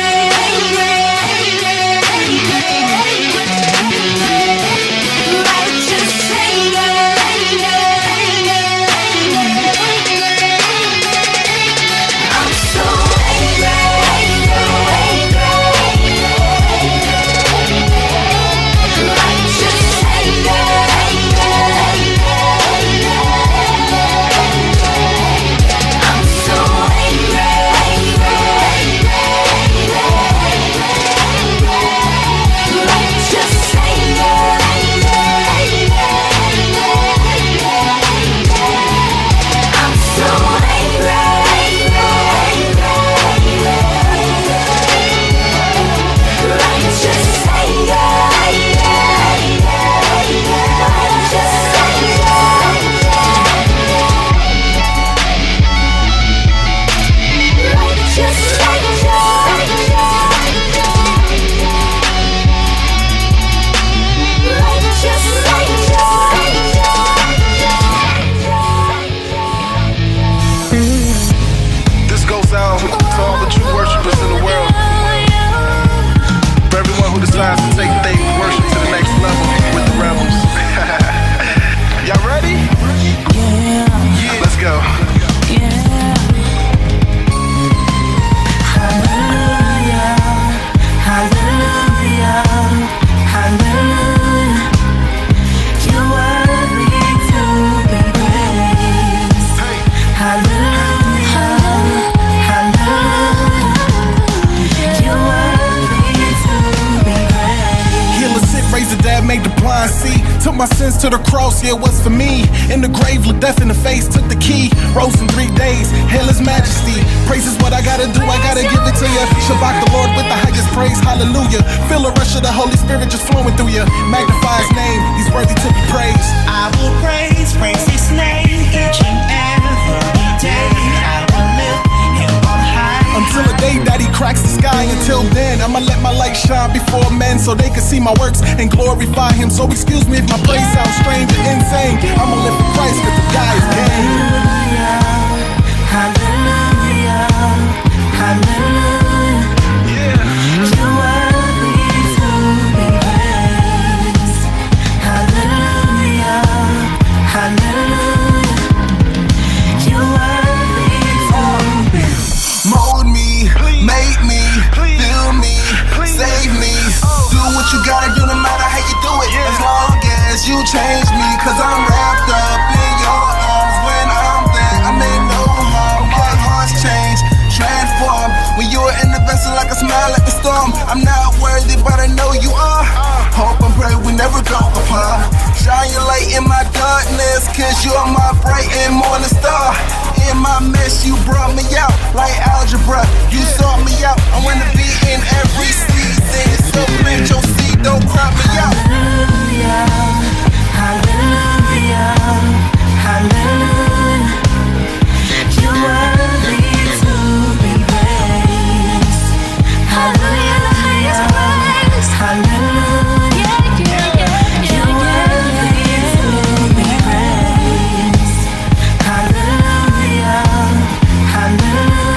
Took my sins to the cross, yeah, it was for me. In the grave, looked death in the face, took the key. Rose in 3 days, hail his majesty. Praise is what I gotta do, I gotta give it to you. Shabbat the Lord with the highest praise, hallelujah. Feel a rush of the Holy Spirit just flowing through you. Magnify his name, he's worthy to be praised. I will praise his name each and every day. I will lift him on high. Until the day that he cracks the sky. Until then, I'ma let my light shine before men so they can see my works and glorify him. So excuse me if my praise sounds strange and insane. I'ma live for Christ cause the guy is game. Hallelujah, hallelujah. Yeah. You're worthy to be praised. Hallelujah, hallelujah. You're worthy to be Mold me, make me, fill me, save me. Do what you gotta do no matter how you do it. As long as you change me, cause I'm wrapped up in your arms. When I'm there, I mean no harm. My heart's changed, transformed. When you're in the vessel, I can smile like a storm. I'm not worthy, but I know you are. Hope and pray we never go apart. Shine your light in my darkness, cause you're my bright and morning star. In my mess, you brought me out like algebra. You sought me out. I wanna be in every season. So plant your seed, don't crop me out. Hallelujah, hallelujah, hallelujah. You're worthy to be praised. Hallelujah, the highest praise. Hallelujah, you're worthy to be praised. Hallelujah, hallelujah.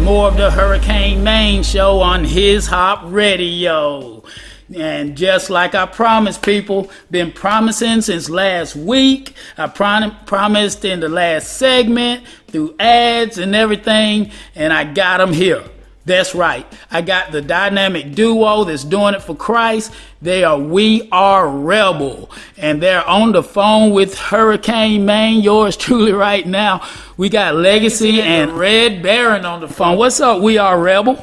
more of the Hurricane Main show on His Hop Radio. And just like I promised people, been promising since last week. I promised in the last segment through ads and everything, and I got them here. That's right. I got the dynamic duo that's doing it for Christ. They are We Are Rebel, and they're on the phone with Hurricane Main, yours truly right now. We got Legacy and Red Baron on the phone. What's up, We Are Rebel?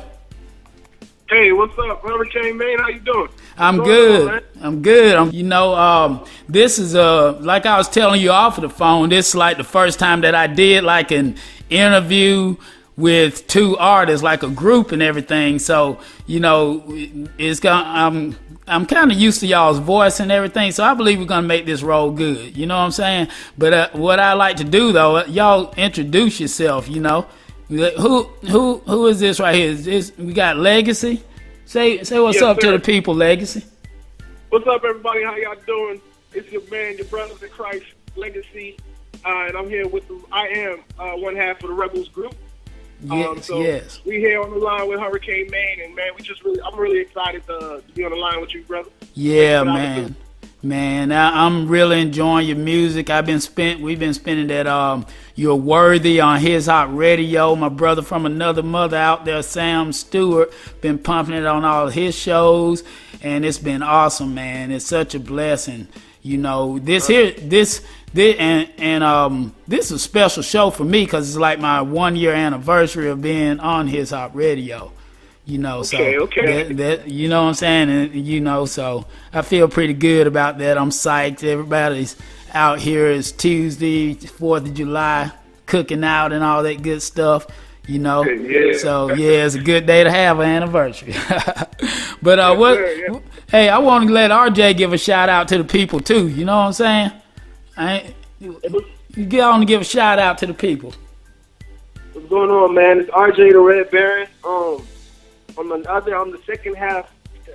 Hey, what's up, Hurricane Main? How you doing? I'm good. I'm good. This is like I was telling you off of the phone. This is like the first time that I did like an interview with two artists, like a group and everything. So I'm kind of used to y'all's voice and everything. So I believe we're gonna make this roll good. You know what I'm saying? But what I like to do though, y'all introduce yourself. Who is this right here? We got Legacy. Say what's up to the people, Legacy. What's up, everybody? How y'all doing? It's your man, your brothers in Christ, Legacy, and I'm here with I am one half of the Rebels group. Yes. We here on the line with Hurricane Main, and man, I'm really excited to be on the line with you, brother. Yeah, man. Man, I'm really enjoying your music. We've been spinning that You're Worthy on His Hop Radio. My brother from another mother out there, Sam Stewart, been pumping it on all his shows, and it's been awesome, man. It's such a blessing. This is a special show for me because it's like my 1 year anniversary of being on His Hop Radio. Okay. That you know what I'm saying, and so I feel pretty good about that. I'm psyched. Everybody's out here. It's Tuesday, 4th of July, cooking out and all that good stuff. Yeah. So it's a good day to have an anniversary. But Yeah. Hey, I want to let RJ give a shout out to the people too. You know what I'm saying? You get on to give a shout out to the people. What's going on, man? It's RJ the Red Baron. I'm the second half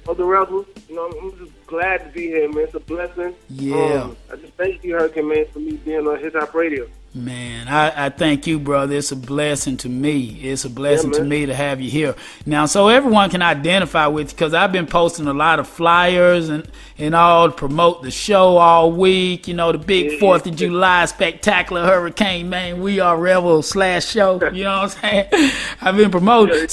of the Rebels. I'm just glad to be here, man. It's a blessing. Yeah. I just thank you, Hurricane Man, for me being on His Hop Radio. Man, I thank you, brother. It's a blessing to me. It's a blessing to me to have you here. Now, so everyone can identify with you, because I've been posting a lot of flyers and all to promote the show all week. The big 4th of July spectacular Hurricane Man, We Are Rebel /show. You know what I'm saying? I've been promoting.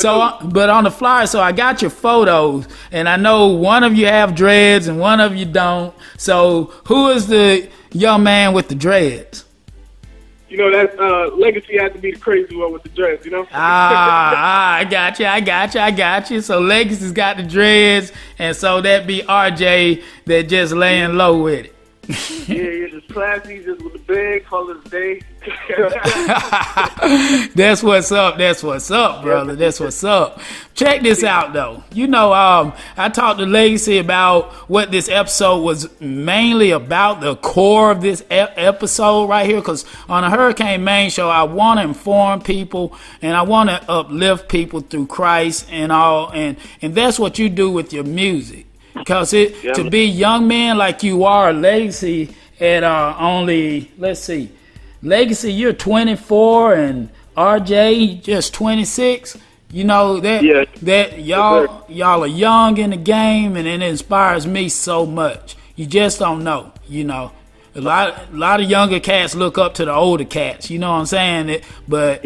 But on the flyer, so I got your photos, and I know one of you have dreads and one of you don't. So who is the young man with the dreads? That Legacy had to be the crazy one with the dreads, I got you. So Legacy's got the dreads, and so that be RJ that just laying low with it. Yeah, just classy, just with the bag, call it a day. That's what's up, brother. That's what's up. Check this out, though. I talked to Legacy about what this episode was mainly about, the core of this episode right here, because on a Hurricane Main show, I want to inform people, and I want to uplift people through Christ and all, and that's what you do with your music. Because to be young men like you are, Legacy, at only, let's see, Legacy, you're 24, and RJ just 26. That y'all are young in the game, and it inspires me so much. You just don't know. A lot of younger cats look up to the older cats. You know what I'm saying? But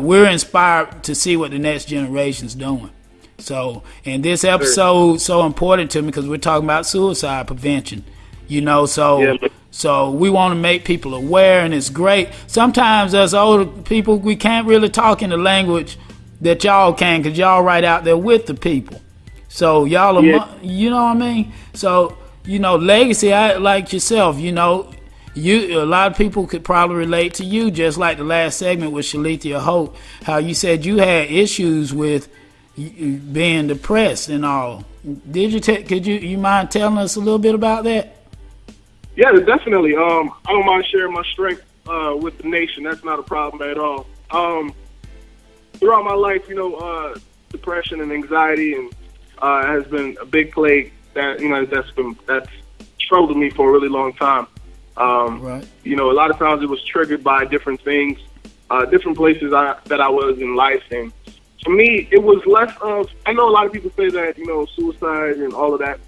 we're inspired to see what the next generation's doing. So, and this episode so important to me because we're talking about suicide prevention. So we want to make people aware, and it's great. Sometimes us older people, we can't really talk in the language that y'all can, because y'all right out there with the people. So y'all are, you know what I mean? So, Legacy, like yourself, a lot of people could probably relate to you, just like the last segment with Shalithia Hope, how you said you had issues with being depressed and all. Could you mind telling us a little bit about that? Yeah, definitely. I don't mind sharing my strength with the nation. That's not a problem at all. Throughout my life, depression and anxiety and has been a big plague that that's troubled me for a really long time. Right. A lot of times it was triggered by different things, different places that I was in life, and for me, it was less of. I know a lot of people say that suicide and all of that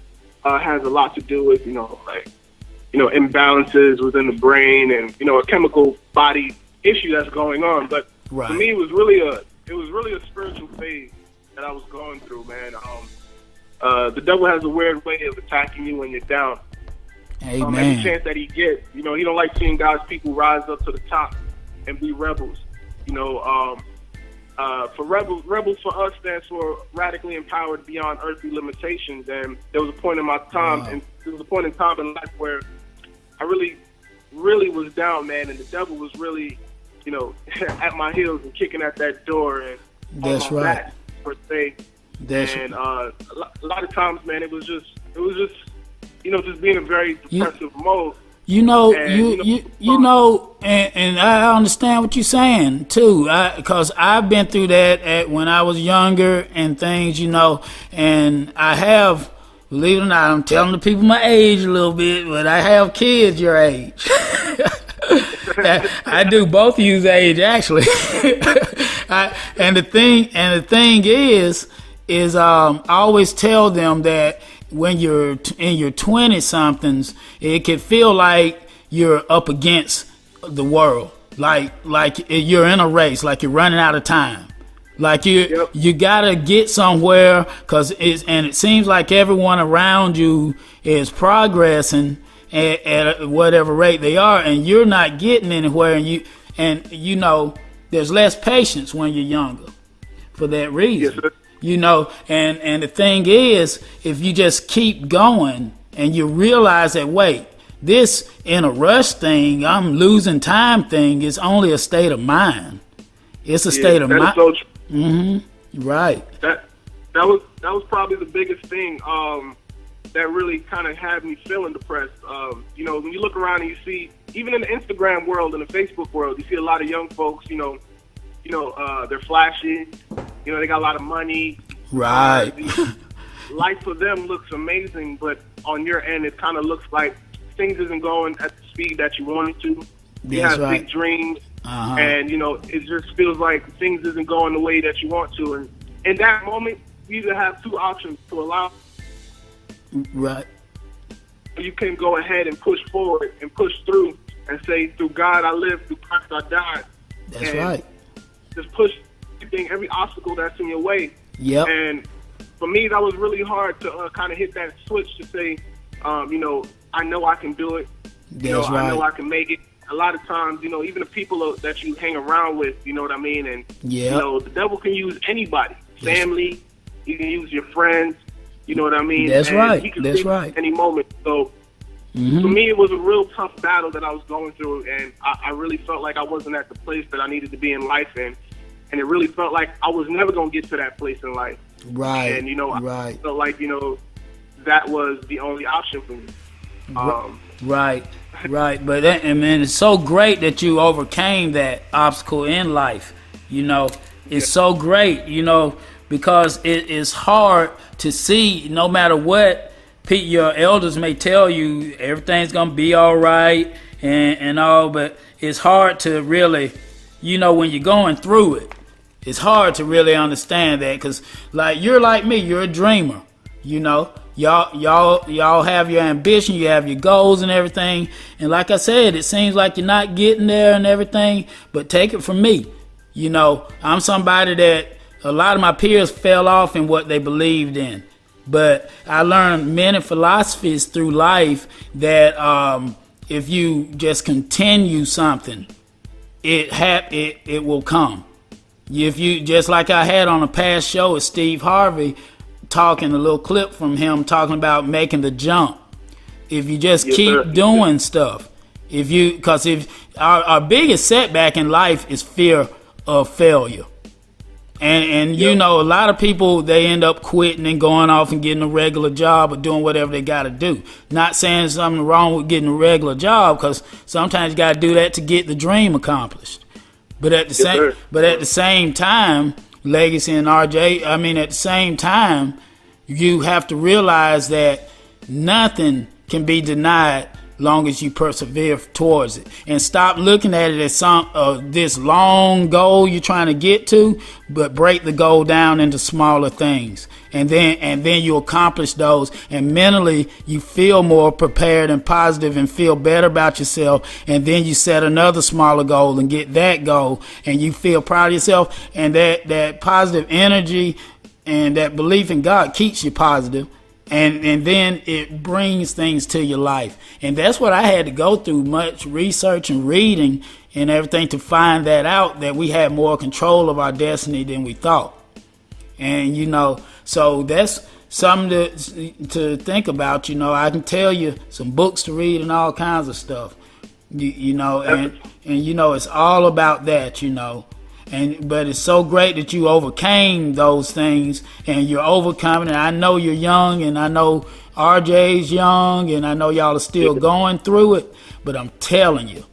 has a lot to do with imbalances within the brain and a chemical body issue that's going on. But Right. for me, it was really a spiritual phase that I was going through, man. The devil has a weird way of attacking you when you're down. Amen. Every chance that he gets, he don't like seeing God's people rise up to the top and be rebels. For rebels for us stands for radically empowered beyond earthly limitations. And there was a point in my time, and there was a point in time in life where I really, really was down, man, and the devil was really, at my heels and kicking at that door and That's on my right. back, per se. That's And a lot of times, man, it was just just being in a very depressive mode. and I understand what you're saying too, because I've been through that when I was younger and things, and I have, believe it or not, I'm telling the people my age a little bit, but I have kids your age. I do both of you's age actually. And the thing is I always tell them that when you're in your 20-somethings, it can feel like you're up against the world, like you're in a race, like you're running out of time, like you gotta get somewhere, and it seems like everyone around you is progressing at whatever rate they are, and you're not getting anywhere, and there's less patience when you're younger for that reason. Yes, sir. And the thing is, if you just keep going and you realize that, wait, this in a rush thing, I'm losing time thing, is only a state of mind. It's a state of mind. So true. Mm-hmm. Right. That was probably the biggest thing that really kind of had me feeling depressed. When you look around and you see, even in the Instagram world and the Facebook world, you see a lot of young folks, they're flashy, they got a lot of money. Right. Life for them looks amazing, but on your end, it kind of looks like things isn't going at the speed that you want it to. You That's have right. big dreams, Uh-huh. and, it just feels like things isn't going the way that you want to. And in that moment, you either have two options to allow. Right. You can go ahead and push forward and push through and say, through God I live, through Christ I died. That's and right. just push every obstacle that's in your way. Yep. And for me, that was really hard to kind of hit that switch to say, I know I can do it. That's I know right. I can make it. A lot of times, even the people that you hang around with, you know what I mean? And, Yep. the devil can use anybody, family, he can use your friends, you know what I mean? That's and right. He can That's take you right. at any moment. So, Mm-hmm. for me, it was a real tough battle that I was going through, and I really felt like I wasn't at the place that I needed to be in life, and it really felt like I was never going to get to that place in life. Right. And, right. I felt like, that was the only option for me. Right. But it's so great that you overcame that obstacle in life. It's so great, because it is hard to see, no matter what your elders may tell you, everything's going to be all right and all, but it's hard to really, when you're going through it, it's hard to really understand that, because you're like me, you're a dreamer, y'all have your ambition, you have your goals and everything, and like I said, it seems like you're not getting there and everything, but take it from me, I'm somebody that a lot of my peers fell off in what they believed in. But I learned many philosophies through life that if you just continue something, it will come. If you, just like I had on a past show with Steve Harvey, talking a little clip from him talking about making the jump. If you just keep doing stuff, because our biggest setback in life is fear of failure. And a lot of people, they end up quitting and going off and getting a regular job or doing whatever they got to do. Not saying there's something wrong with getting a regular job, because sometimes you got to do that to get the dream accomplished. But at the same time, Legacy and RJ, at the same time, you have to realize that nothing can be denied long as you persevere towards it. And stop looking at it as this long goal you're trying to get to, but break the goal down into smaller things. And then you accomplish those, and mentally you feel more prepared and positive and feel better about yourself. And then you set another smaller goal and get that goal, and you feel proud of yourself. And that positive energy and that belief in God keeps you positive. And then it brings things to your life. And that's what I had to go through, much research and reading and everything, to find that out, that we had more control of our destiny than we thought. And, so that's something to think about. I can tell you some books to read and all kinds of stuff, and it's all about that, but it's so great that you overcame those things, and you're overcoming. And I know you're young, and I know RJ's young, and I know y'all are still going through it, but I'm telling you,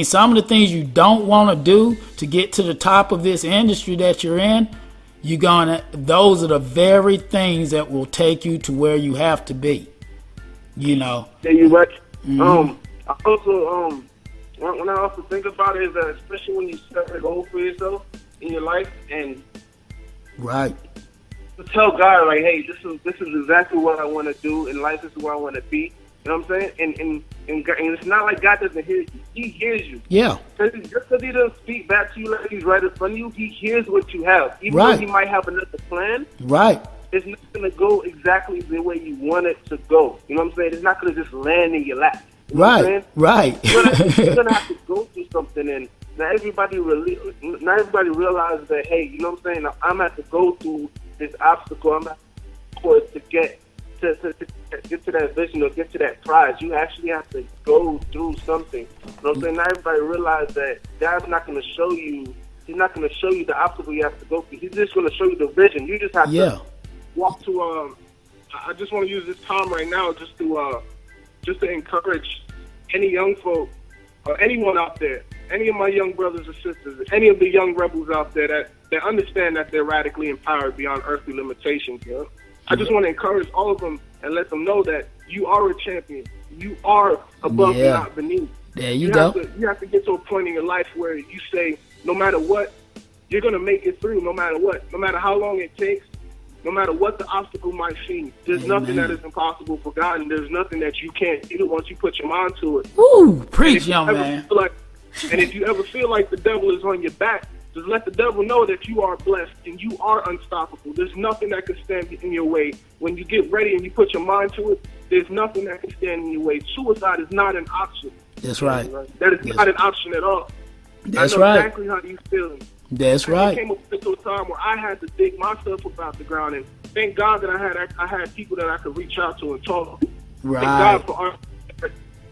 some of the things you don't want to do to get to the top of this industry that you're in, those are the very things that will take you to where you have to be. Yeah, you're right. Mm-hmm. I also, when I also think about it, is that especially when you set a goal for yourself in your life, and right, to tell God, like, hey, this is exactly what I want to do in life. This is where I want to be. You know what I'm saying? And it's not like God doesn't hear you. He hears you. Yeah. Just because he doesn't speak back to you like he's right in front of you, he hears what you have. Even though he might have another plan. Right. It's not going to go exactly the way you want it to go. You know what I'm saying? It's not going to just land in your lap. You know what I'm saying? Right. You're going to have to go through something, and not everybody realizes that, hey, you know what I'm saying? I'm going to have to go through this obstacle. I'm going to have to get to that vision or get to that prize. You actually have to go through something. You know what I'm saying? Not everybody realizes that God's not going to show you. He's not going to show you the obstacle you have to go through. He's just going to show you the vision. You just have to walk to. I just want to use this time right now just to encourage any young folk or anyone out there, any of my young brothers and sisters, any of the young rebels out there that understand that they're radically empowered beyond earthly limitations. I just want to encourage all of them and let them know that you are a champion. You are above and not beneath. There you go. You have to get to a point in your life where you say, no matter what, you're going to make it through, no matter what. No matter how long it takes, no matter what the obstacle might seem. There's nothing that is impossible for God, and there's nothing that you can't do once you put your mind to it. Ooh, preach, young man. And if you ever feel like the devil is on your back, just let the devil know that you are blessed and you are unstoppable. There's nothing that can stand in your way. When you get ready and you put your mind to it, there's nothing that can stand in your way. Suicide is not an option. That's right. That is not an option at all. That's I know right. exactly how you're feeling. That's right. I came up to a time where I had to dig myself up out the ground, and thank God that I had people that I could reach out to and talk to. Right. Thank God for our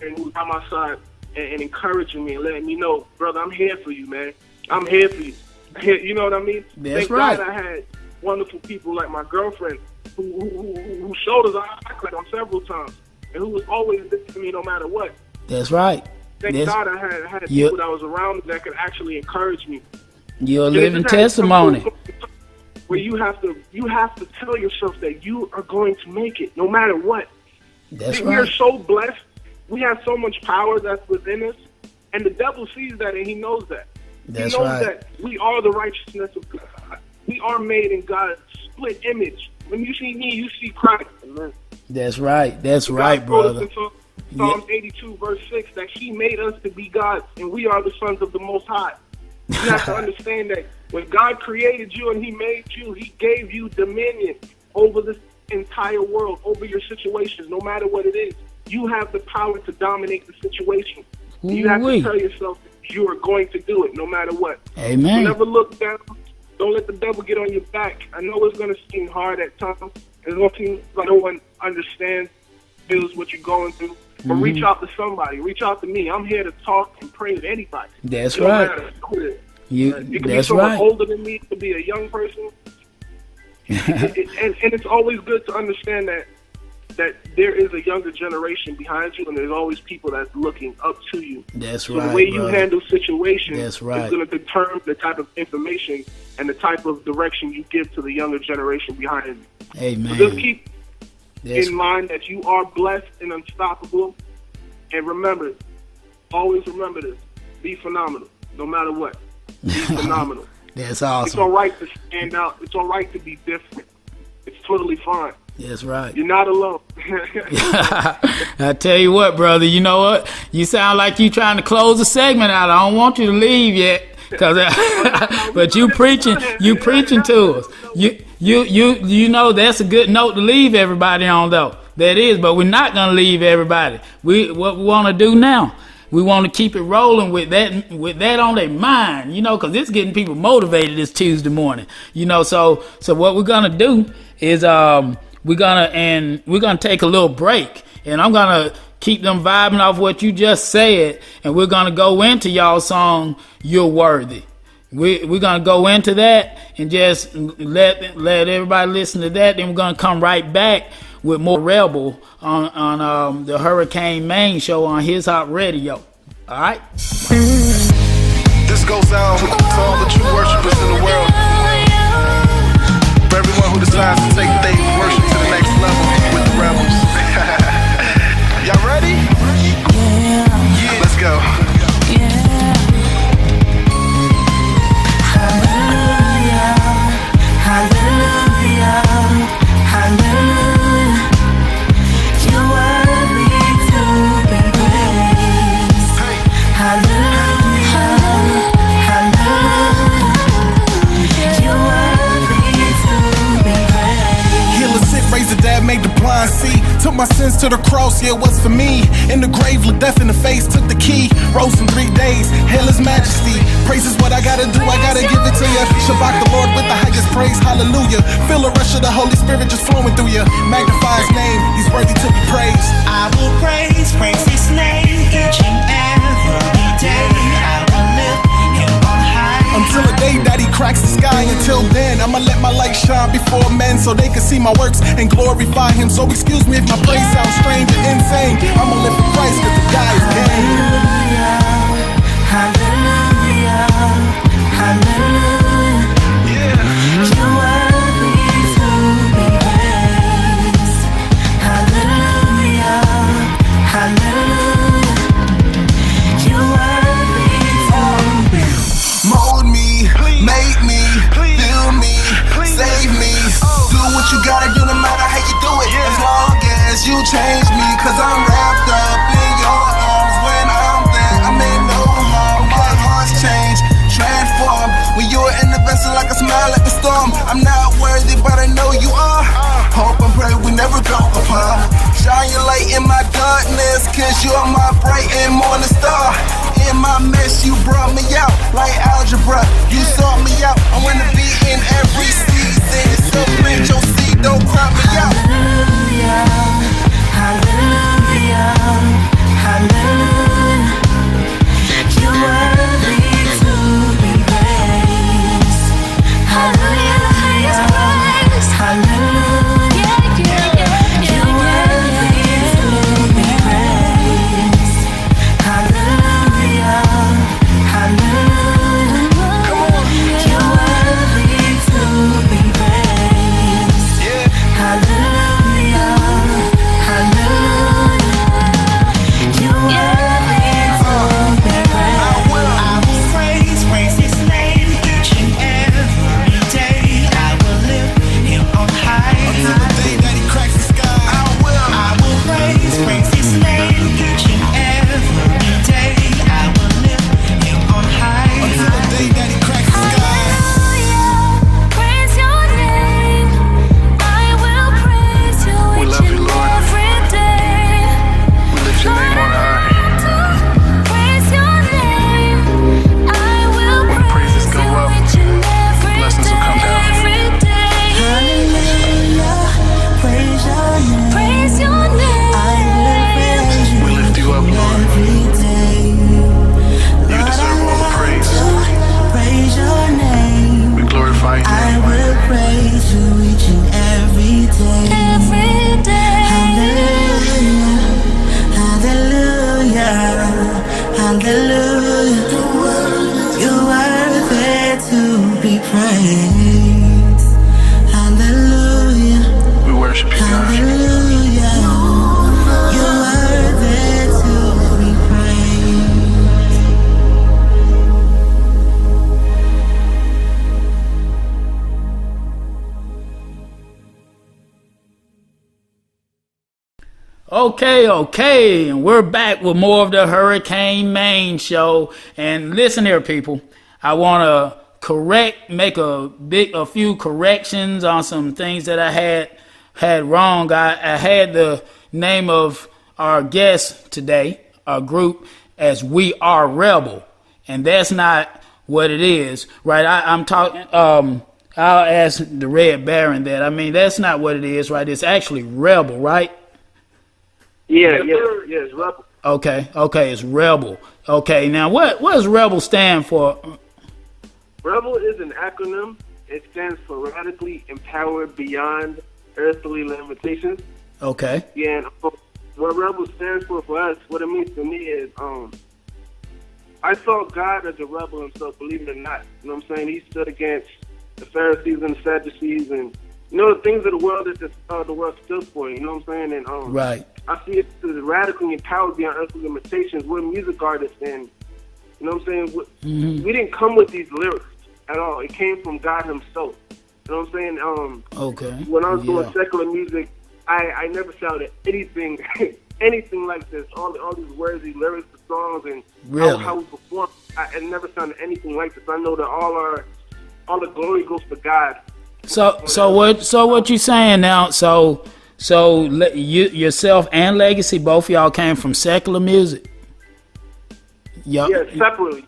and who was by my side and encouraging me and letting me know, brother, I'm here for you, man. I'm here for you. You know what I mean? That's thank right. God I had wonderful people like my girlfriend who showed us eye contact on several times and who was always there for me no matter what. That's right. Thank God I had people that was around me that could actually encourage me. You're a living testimony. Where you have to tell yourself that you are going to make it no matter what. That's we are right. so blessed. We have so much power that's within us, and the devil sees that and he knows that. That's he knows right. that we are the righteousness of God. We are made in God's split image. When you see me, you see Christ. Amen. That's right. That's God right, told us brother. in Psalms 82, verse 6, that he made us to be gods, and we are the sons of the Most High. You have to understand that when God created you and he made you, he gave you dominion over this entire world, over your situations, no matter what it is. You have the power to dominate the situation. You have to tell yourself that you are going to do it no matter what. Amen. So never look down. Don't let the devil get on your back. I know it's going to seem hard at times. It's going to seem like no one understands, feels what you're going through. But reach out to somebody. Reach out to me. I'm here to talk and pray to anybody. That's it don't right. matter who it is. You can that's be someone right. older than me. It could be a young person. and it's always good to understand that there is a younger generation behind you, and there's always people that's looking up to you. That's so right. The way you brother. handle situations That's right. is going to determine the type of information and the type of direction you give to the younger generation behind you. Amen. So just keep in mind that you are blessed and unstoppable. And remember, always remember this: be phenomenal, no matter what. Be phenomenal. That's awesome. It's all right to stand out. It's all right to be different. It's totally fine. That's right. You're not alone. I tell you what, brother. You know what? You sound like you trying to close the segment out. I don't want you to leave yet, but you preaching to us. You know that's a good note to leave everybody on, though. That is, but we're not gonna leave everybody. What we want to do now. We want to keep it rolling with that on their mind, you know, because it's getting people motivated this Tuesday morning, you know. So what we're gonna do is we're gonna take a little break, and I'm gonna keep them vibing off what you just said, and we're gonna go into y'all's song "You're Worthy." We're gonna go into that and just let everybody listen to that. Then we're gonna come right back with more Rebel on the Hurricane Main show on His Hop Radio. All right. This goes out to all the true worshipers in the world. For everyone who decides to take their worship to the next level with the rebels. Y'all ready? Yeah. Let's go. Hallelujah, hallelujah, you're worthy to be praised. Hallelujah, hallelujah, you're worthy to be praised. Heal the sick, raise the dead, make the blind see. Took my sins to the cross, yeah, it was for me. In the grave, looked death in the face, took the key. Rose in 3 days, hail His majesty. Praise is what I gotta do, I gotta give it to you. Shabbat the Lord with the highest praise, hallelujah. Feel the rush of the Holy Spirit just flowing through you. Magnify His name, He's worthy to be praised. I will praise His name each and every day. I will lift Him on high. Until the day that He cracks the sky. Until then, I'ma let my light shine before men so they can see my works and glorify Him. So excuse me if my praise sounds strange and insane. I'ma live for Christ cause the guy is game. Hallelujah, hallelujah, Yeah. you're worthy to be praised. Hallelujah, hallelujah, you're worthy to be praised. Mold me, make me, fill me, save me. Do what you gotta do no matter how you do it. As long as you change me, cause I'm wrapped up in your arms. When I'm there, I mean no harm. My heart's changed, transformed. When you're in the vessel like a smile at the storm. I'm not worthy, but I know you are. Hope and pray we never go apart. Shine your light in my darkness, cause you're my bright and morning star. In my mess, you brought me out like algebra. You sought me out. I wanna be in every season. So plant your seed, don't crop me out. Hallelujah, hallelujah, you're worthy to be praised. Hallelujah, hallelujah, you're worthy to be praised. Hallelujah, hallelujah, you're worthy to be praised. Hallelujah, hallelujah, you're worthy to be praised. I will praise His name each and every day. I will lift Him on high. Until the day that He cracks the sky. I will praise His name each and every day. I will lift Him on high. Until the day that He cracks the sky. Praise your name. I will praise you each and every day. We lift your name on high. Praise your name. I will praise you each and every blessings will come down. day. Hallelujah. Praise your name. Praise your name. I will praise you We lift you up, Lord. every day. You deserve all the praise. Praise your name. We glorify your I name. will praise you each and every day. Every day. Hallelujah. Hallelujah. Hallelujah. You're worthy to be praised. Hallelujah. We worship you, God. Hallelujah. You're worthy to Okay, and we're back with more of the Hurricane Main show. And listen here, people, I want to make a few corrections on some things that I had wrong. I had the name of our guest today, our group, as We Are Rebel, and that's not what it is, right? I'm talking. I'll ask the Red Baron that. I mean, that's not what it is, right? It's actually Rebel, right? Yeah, it's Rebel. Okay, it's Rebel. Okay, now what does Rebel stand for? Rebel is an acronym. It stands for Radically Empowered Beyond Earthly Limitations. Okay. Yeah, and what Rebel stands for us, what it means to me is, I saw God as a rebel himself, believe it or not. You know what I'm saying? He stood against the Pharisees and the Sadducees and, you know, the things of the world that the world stood for, you know what I'm saying? And right. I see it as radically empowered beyond earthly limitations. We're music artists, and, you know what I'm saying? We didn't come with these lyrics at all. It came from God himself. You know what I'm saying? Okay. When I was doing secular music, I never shouted anything anything like this. All these words, these lyrics, the songs, and really? how we perform. I never sounded anything like this. I know that all the glory goes to God. So what you saying now? So yourself and Legacy, both of y'all came from secular music. Yeah, separately.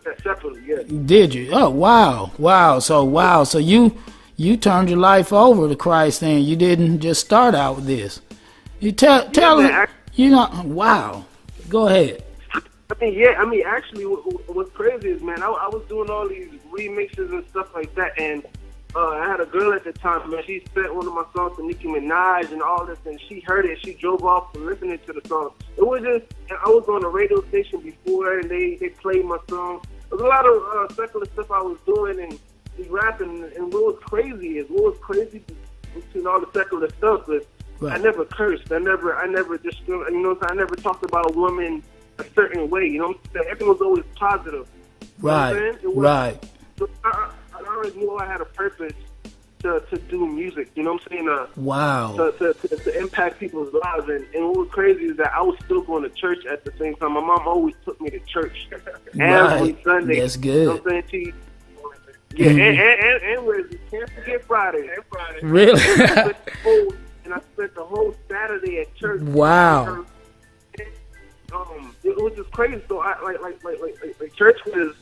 Yeah. Did you? Oh, wow. So you turned your life over to Christ, then. You didn't just start out with this. You tell man, you know. Wow. Go ahead. I mean, actually, what's crazy is, man, I was doing all these remixes and stuff like that, and I had a girl at the time, man. She sent one of my songs to Nicki Minaj and all this, and she heard it. She drove off to listening to the song. It was just, I was on a radio station before, and they played my song. There was a lot of secular stuff I was doing and rapping, and what was crazy between all the secular stuff is right. I never cursed. I never discriminated. You know, I never talked about a woman a certain way. You know what I'm saying? Everything was always positive. Right. You know right. So I always knew I had a purpose to do music. You know what I'm saying? Wow. To impact people's lives. And what was crazy is that I was still going to church at the same time. My mom always took me to church every Sunday. That's good. You know what I'm saying? And where you can't forget Friday. Really? And I spent the whole Saturday at church. Wow. It was just crazy. So I like church was.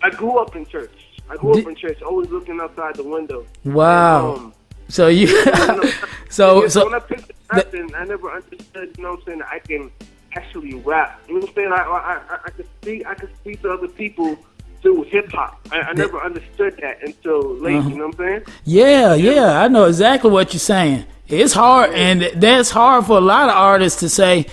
I grew up in church. Always looking outside the window. Wow. And, so you. so when I picked the rapping, I never understood. You know what I'm saying? That I can actually rap. You know what I'm saying? I could speak to other people through hip hop. I never understood that until late. You know what I'm saying? Yeah. I know exactly what you're saying. It's hard, and that's hard for a lot of artists to say.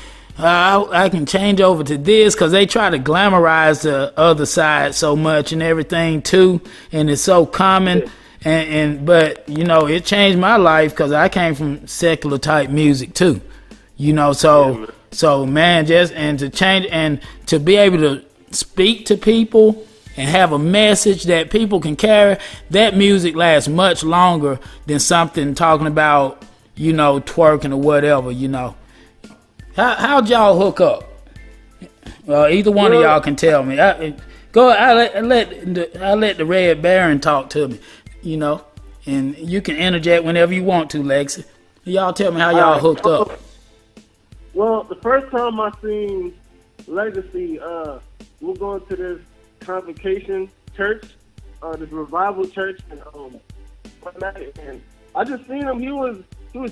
I can change over to this because they try to glamorize the other side so much and everything too, and it's so common. But you know, it changed my life because I came from secular type music too. You know, so man, just and to change and to be able to speak to people and have a message that people can carry, that music lasts much longer than something talking about, you know, twerking or whatever, you know. How'd y'all hook up? Either one of y'all can tell me. I let the Red Baron talk to me, you know, and you can interject whenever you want to, Lexi. Y'all tell me how y'all hooked up. Well, the first time I seen Legacy, we're going to this convocation church, this revival church, and I just seen him. He was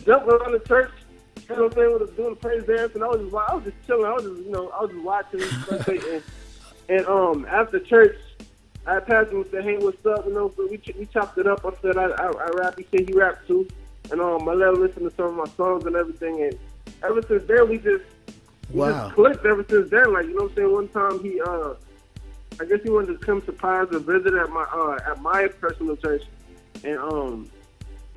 jumping around the church. You know what I'm saying? We was doing the praise dance, and I was just chilling. I was just watching. and after church, I passed him and said, "Hey, what's up?" You know, so we chopped it up. I said, I rap. He said he rapped too, and I let him listen to some of my songs and everything. And ever since then, we just clicked. Ever since then, like, you know what I'm saying? One time he, I guess he wanted to come to Pines and visit at my personal church, and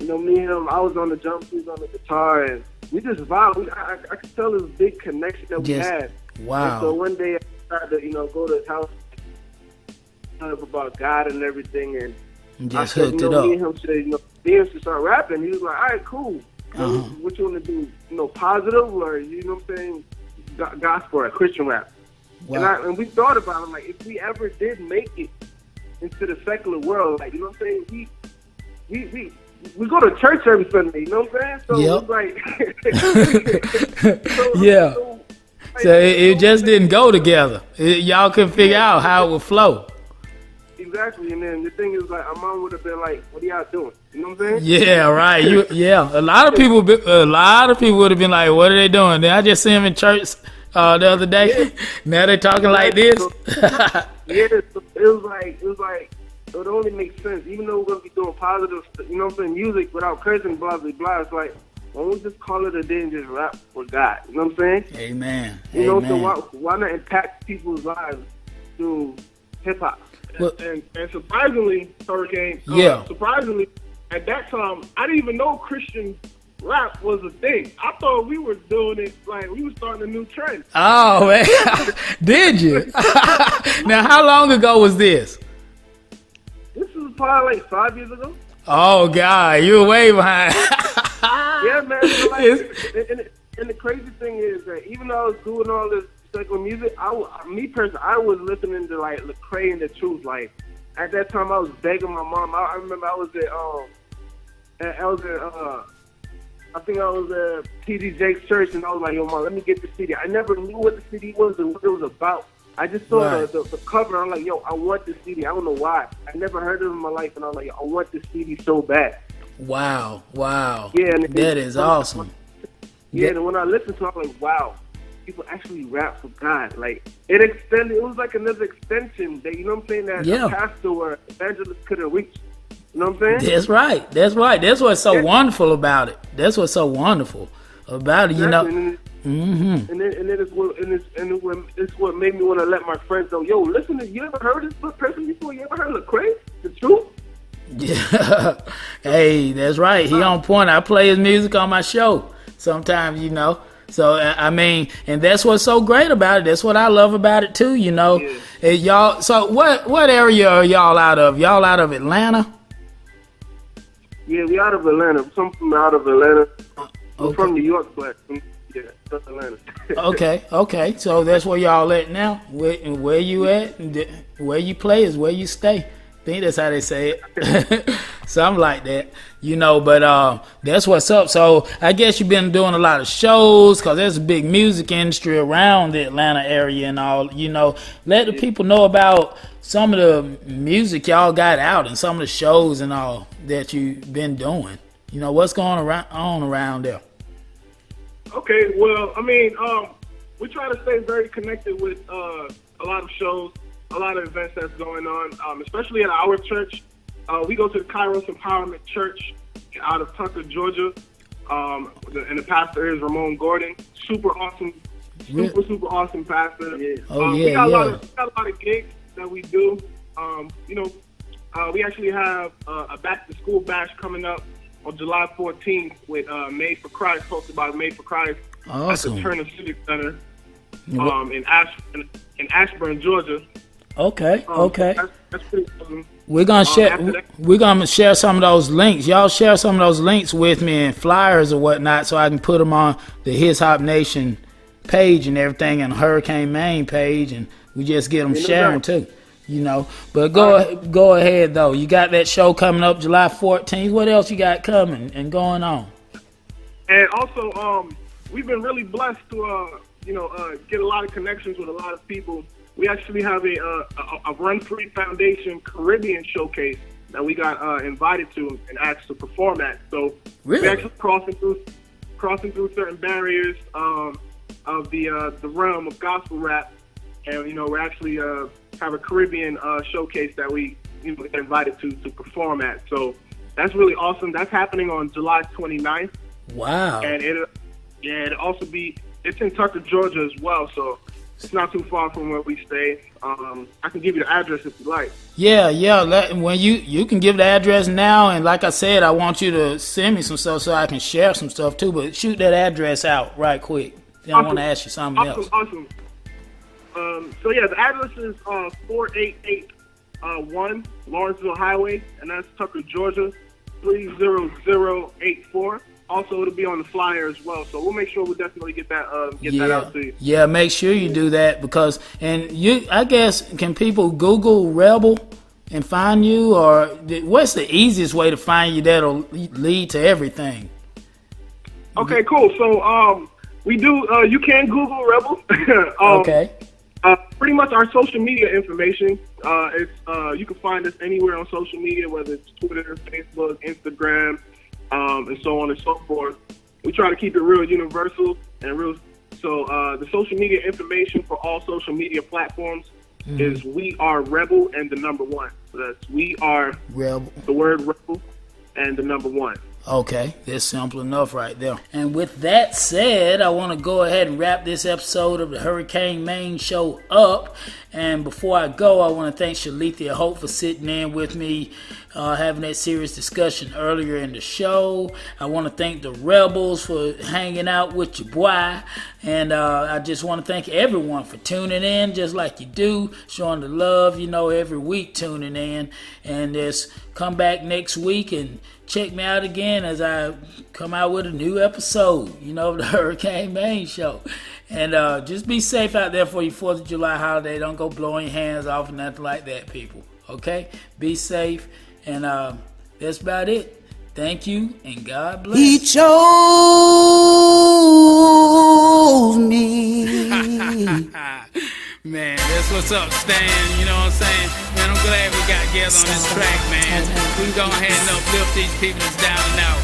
you know, me and him, I was on the drums, he was on the guitar, and we just vibed. I could tell this big connection that we had. Wow. And so one day I started to, you know, go to his house, about God and everything, and just I said, hooked you it know, up. me and him said, you know, me and him should start rapping. He was like, all right, cool. What you want to do? You know, positive or you know what I'm saying, gospel or Christian rap. Wow. And we thought about it, like if we ever did make it into the secular world, like you know what I'm saying, we go to church every Sunday, you know what I'm saying? So it's like yeah. So it just didn't go together. Y'all couldn't figure out how it would flow. Exactly, and then the thing is, like, our mom would have been like, "What are y'all doing?" You know what I'm saying? Yeah, right. A lot of people would have been like, "What are they doing?" Then I just see them in church the other day. Yeah. Now they talking like this. Yeah, it was like it would only make sense, even though we're gonna be doing positive, you know what I'm saying, music without cursing, blah blah blah. It's like, why don't we just call it a day and just rap for God? You know what I'm saying? Amen. You know, Amen. so why not impact people's lives through hip hop? Well, and surprisingly, Hurricane. Surprisingly, at that time, I didn't even know Christian rap was a thing. I thought we were doing it like we were starting a new trend. Oh man, did you? Now, how long ago was this? This was probably like 5 years ago. Oh God, you were way behind. Yeah, man. So like, and the crazy thing is that even though I was doing all this secular music, I was listening to like Lecrae and the Truth. Like at that time, I was begging my mom. I remember I was at T.D. Jake's church, and I was like, "Yo, mom, let me get the CD." I never knew what the CD was and what it was about. I just saw the cover. I'm like, "Yo, I want the CD." I don't know why. I never heard it in my life, and I was like, "I want the CD so bad." Wow. Yeah, That is awesome. Yeah, and when I listened to it, I'm like, wow, people actually rap for God. Like, it extended, it was like another extension that, you know what I'm saying, that a pastor or evangelist couldn't reach. You know what I'm saying? That's right. That's what's so wonderful about it. That's what's so wonderful about it, you know. And then it's what made me want to let my friends know, yo, listen, you ever heard this person before? You ever heard Lecrae? The Truth? Yeah. Hey, that's right. He on point. I play his music on my show sometimes, you know. So I mean, and that's what's so great about it. That's what I love about it too, you know. Yeah. Y'all. So what area are y'all out of? Y'all out of Atlanta? Yeah, we out of Atlanta. Some from out of Atlanta. We're from New York, but yeah, that's Atlanta. Okay. So that's where y'all at now. Where you at? Where you play is where you stay. I think that's how they say it. Something like that, you know, but that's what's up. So I guess you've been doing a lot of shows because there's a big music industry around the Atlanta area and all, you know. Let the people know about some of the music y'all got out and some of the shows and all that you've been doing. You know, what's going on around there? Okay, well, I mean, we try to stay very connected with a lot of shows, a lot of events that's going on, especially at our church. We go to the Kairos Empowerment Church out of Tucker, Georgia, and the pastor is Ramon Gordon. Super awesome, super awesome pastor. Yeah. We got a lot of gigs that we do. You know, we actually have a back to school bash coming up on July 14th with Made for Christ, hosted by Made for Christ at the Turner Civic Center in Ashburn, Georgia. Okay. That's pretty awesome. We're gonna share some of those links. Y'all share some of those links with me and flyers or whatnot, so I can put them on the His Hop Nation page and everything, and Hurricane Main page, and we just get them sharing too. You know, but go ahead though. You got that show coming up July 14th. What else you got coming and going on? And also, we've been really blessed to get a lot of connections with a lot of people. We actually have a Run Free Foundation Caribbean showcase that we got invited to and asked to perform at. So we're actually crossing through certain barriers of the realm of gospel rap, and you know we're actually have a Caribbean showcase that we get invited to perform at. So that's really awesome. That's happening on July 29th. Wow. And it's in Tucker, Georgia as well. So it's not too far from where we stay. I can give you the address if you like. Yeah. When you can give the address now, and like I said, I want you to send me some stuff so I can share some stuff too. But shoot that address out right quick. Then I want to ask you something else. Awesome. So yeah, the address is 4881 Lawrenceville Highway, and that's Tucker, Georgia 30084. Also, it'll be on the flyer as well. So we'll make sure we'll definitely get that out to you. Yeah, make sure you do that because, I guess, can people Google Rebel and find you, or what's the easiest way to find you that'll lead to everything? Okay, cool. So we do. You can Google Rebel. Okay. Pretty much our social media information. You can find us anywhere on social media, whether it's Twitter, Facebook, Instagram, and so on and so forth. We try to keep it real universal and real. So the social media information for all social media platforms is We Are Rebel and the number 1. So that's We Are Rebel. The word Rebel and the number 1. Okay, that's simple enough right there. And with that said, I want to go ahead and wrap this episode of the Hurricane Main Show up. And before I go, I want to thank Shalithia Hope for sitting in with me, having that serious discussion earlier in the show. I want to thank the Rebels for hanging out with your boy. And I just want to thank everyone for tuning in, just like you do, showing the love, every week tuning in. And just come back next week and check me out again as I come out with a new episode, of the Hurricane Main Show. And just be safe out there for your 4th of July holiday. Don't go blowing your hands off and nothing like that, people. Okay? Be safe. And that's about it. Thank you, and God bless. He chose me. Man, that's what's up, Stan. You know what I'm saying? Man, I'm glad we got together on this track, man. We can go ahead and uplift these people that's down and out.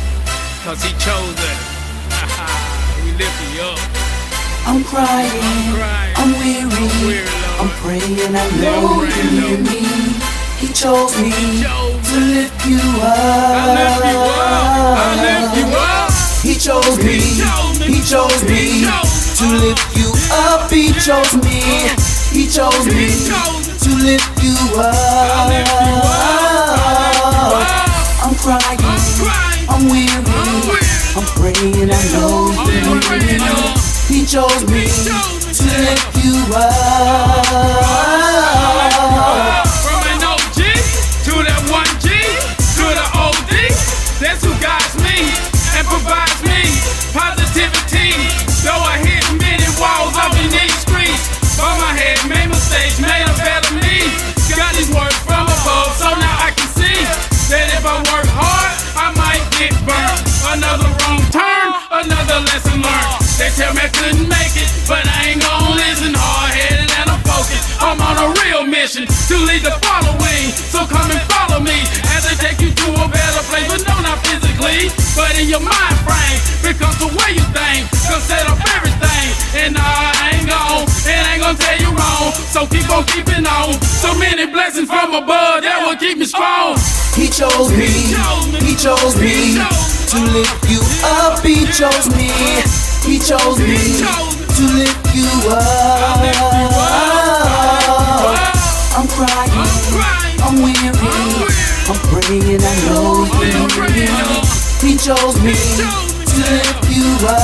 Because he chose us. We lift you up. I'm crying, I'm weary, I'm praying, I know you can hear me. He chose me to lift you up. I lift you up. He chose me to lift you up. He chose me to lift you up. I'm crying, I'm weary, I'm praying, I know you can hear me. He chose me to lift you up. From an OG to that 1G to the OD, that's who guides me and provides me positivity. Though I hit many walls up in these streets, but my head made mistakes, made a better me. Got these words from above, so now I can see that if I work hard, I might get burned. Another wrong turn, another lesson learned. They tell me I couldn't make it, but I ain't gon' listen. Hard-headed and I'm focused. I'm on a real mission to lead the following. So come and follow me as I take you to a better place. But no, not physically, but in your mind frame. Because the way you think, gonna set up everything. And I ain't gonna tell you wrong. So keep on keeping on. So many blessings from above that will keep me strong. He chose me to lift you up. He chose me to lift you up. I'm crying, I'm weary, I'm praying, I know you can hear me. He chose me to lift you up.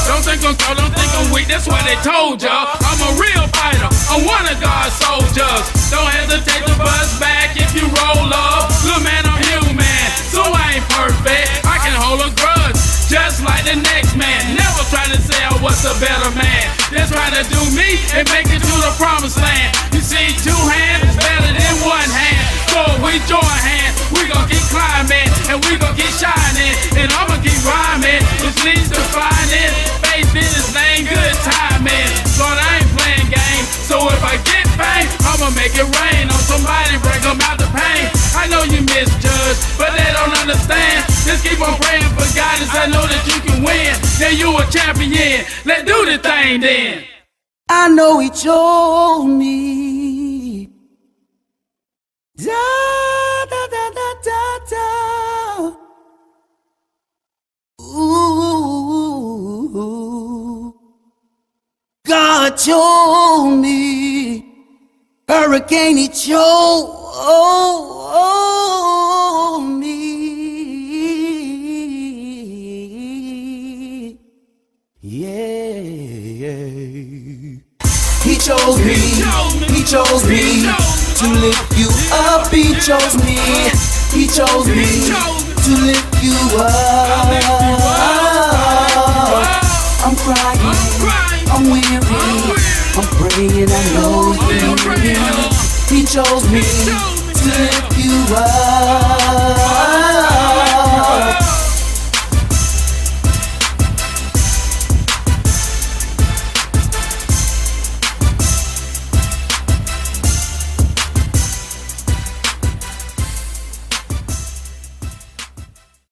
Don't think I'm cold, don't think I'm weak, that's why they told y'all. I'm a real fighter, I'm one of God's soldiers. Don't hesitate to bust back if you roll up. Look man, I'm human, so I ain't perfect. I can hold a grudge, just like the next man. Never try to say I was a better man. Just try to do me and make it to the promised land. You see, 2 hands is better than 1 hand. So if we join hands, we gon' keep climbing and we gon' keep shining. And I'ma keep rhyming, which leads to finding faith in His name, good timing. Lord, I ain't playing games, so if I get fame, I'ma make it rain on somebody, bring them out the pain. I know you misjudge, but they don't understand. Just keep on praying for guidance, I know that you can win. Then you a champion, let's do the thing then. I know He chose me. Da da da da da da. Ooh, God chose me. Hurricane, He chose me. Yeah. He chose me to lift you up. He chose me to lift you up. I'm crying, I'm weary, I'm praying, I know He chose me to lift you up.